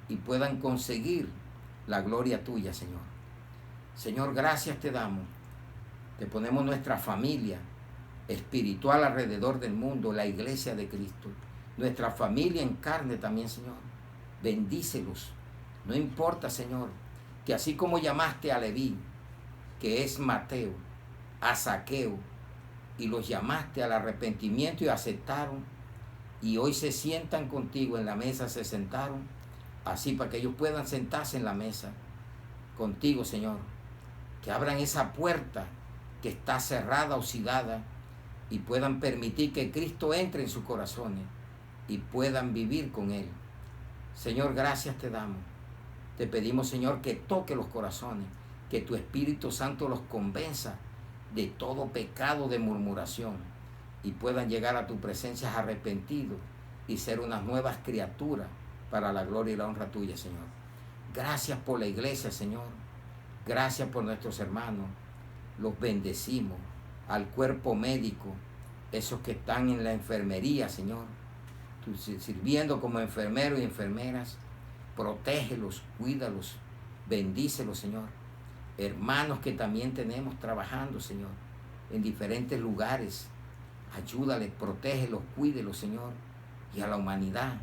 y puedan conseguir la gloria tuya, Señor. Señor, gracias te damos. Te ponemos nuestra familia espiritual alrededor del mundo, la iglesia de Cristo, nuestra familia en carne también, Señor. Bendícelos. No importa, Señor, que así como llamaste a Leví, que es Mateo, a Zaqueo, y los llamaste al arrepentimiento y aceptaron, y hoy se sientan contigo en la mesa, se sentaron, así para que ellos puedan sentarse en la mesa contigo, Señor, que abran esa puerta que está cerrada, oxidada, y puedan permitir que Cristo entre en sus corazones y puedan vivir con Él. Señor, gracias te damos. Te pedimos, Señor, que toque los corazones, que tu Espíritu Santo los convenza de todo pecado de murmuración y puedan llegar a tu presencia arrepentidos y ser unas nuevas criaturas para la gloria y la honra tuya, Señor. Gracias por la iglesia, Señor. Gracias por nuestros hermanos. Los bendecimos, al cuerpo médico, esos que están en la enfermería, Señor, tú sirviendo como enfermeros y enfermeras, protégelos, cuídalos, bendícelos, Señor. Hermanos que también tenemos trabajando, Señor, en diferentes lugares, ayúdales, protégelos, cuídelos, Señor, y a la humanidad,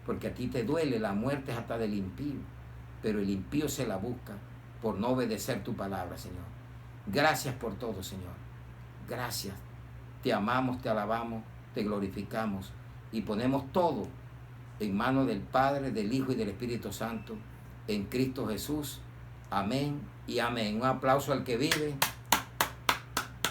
porque a ti te duele, la muerte es hasta del impío, pero el impío se la busca por no obedecer tu palabra, Señor. Gracias por todo, Señor. Gracias. Te amamos, te alabamos, te glorificamos y ponemos todo en manos del Padre, del Hijo y del Espíritu Santo, en Cristo Jesús. Amén y amén. Un aplauso al que vive.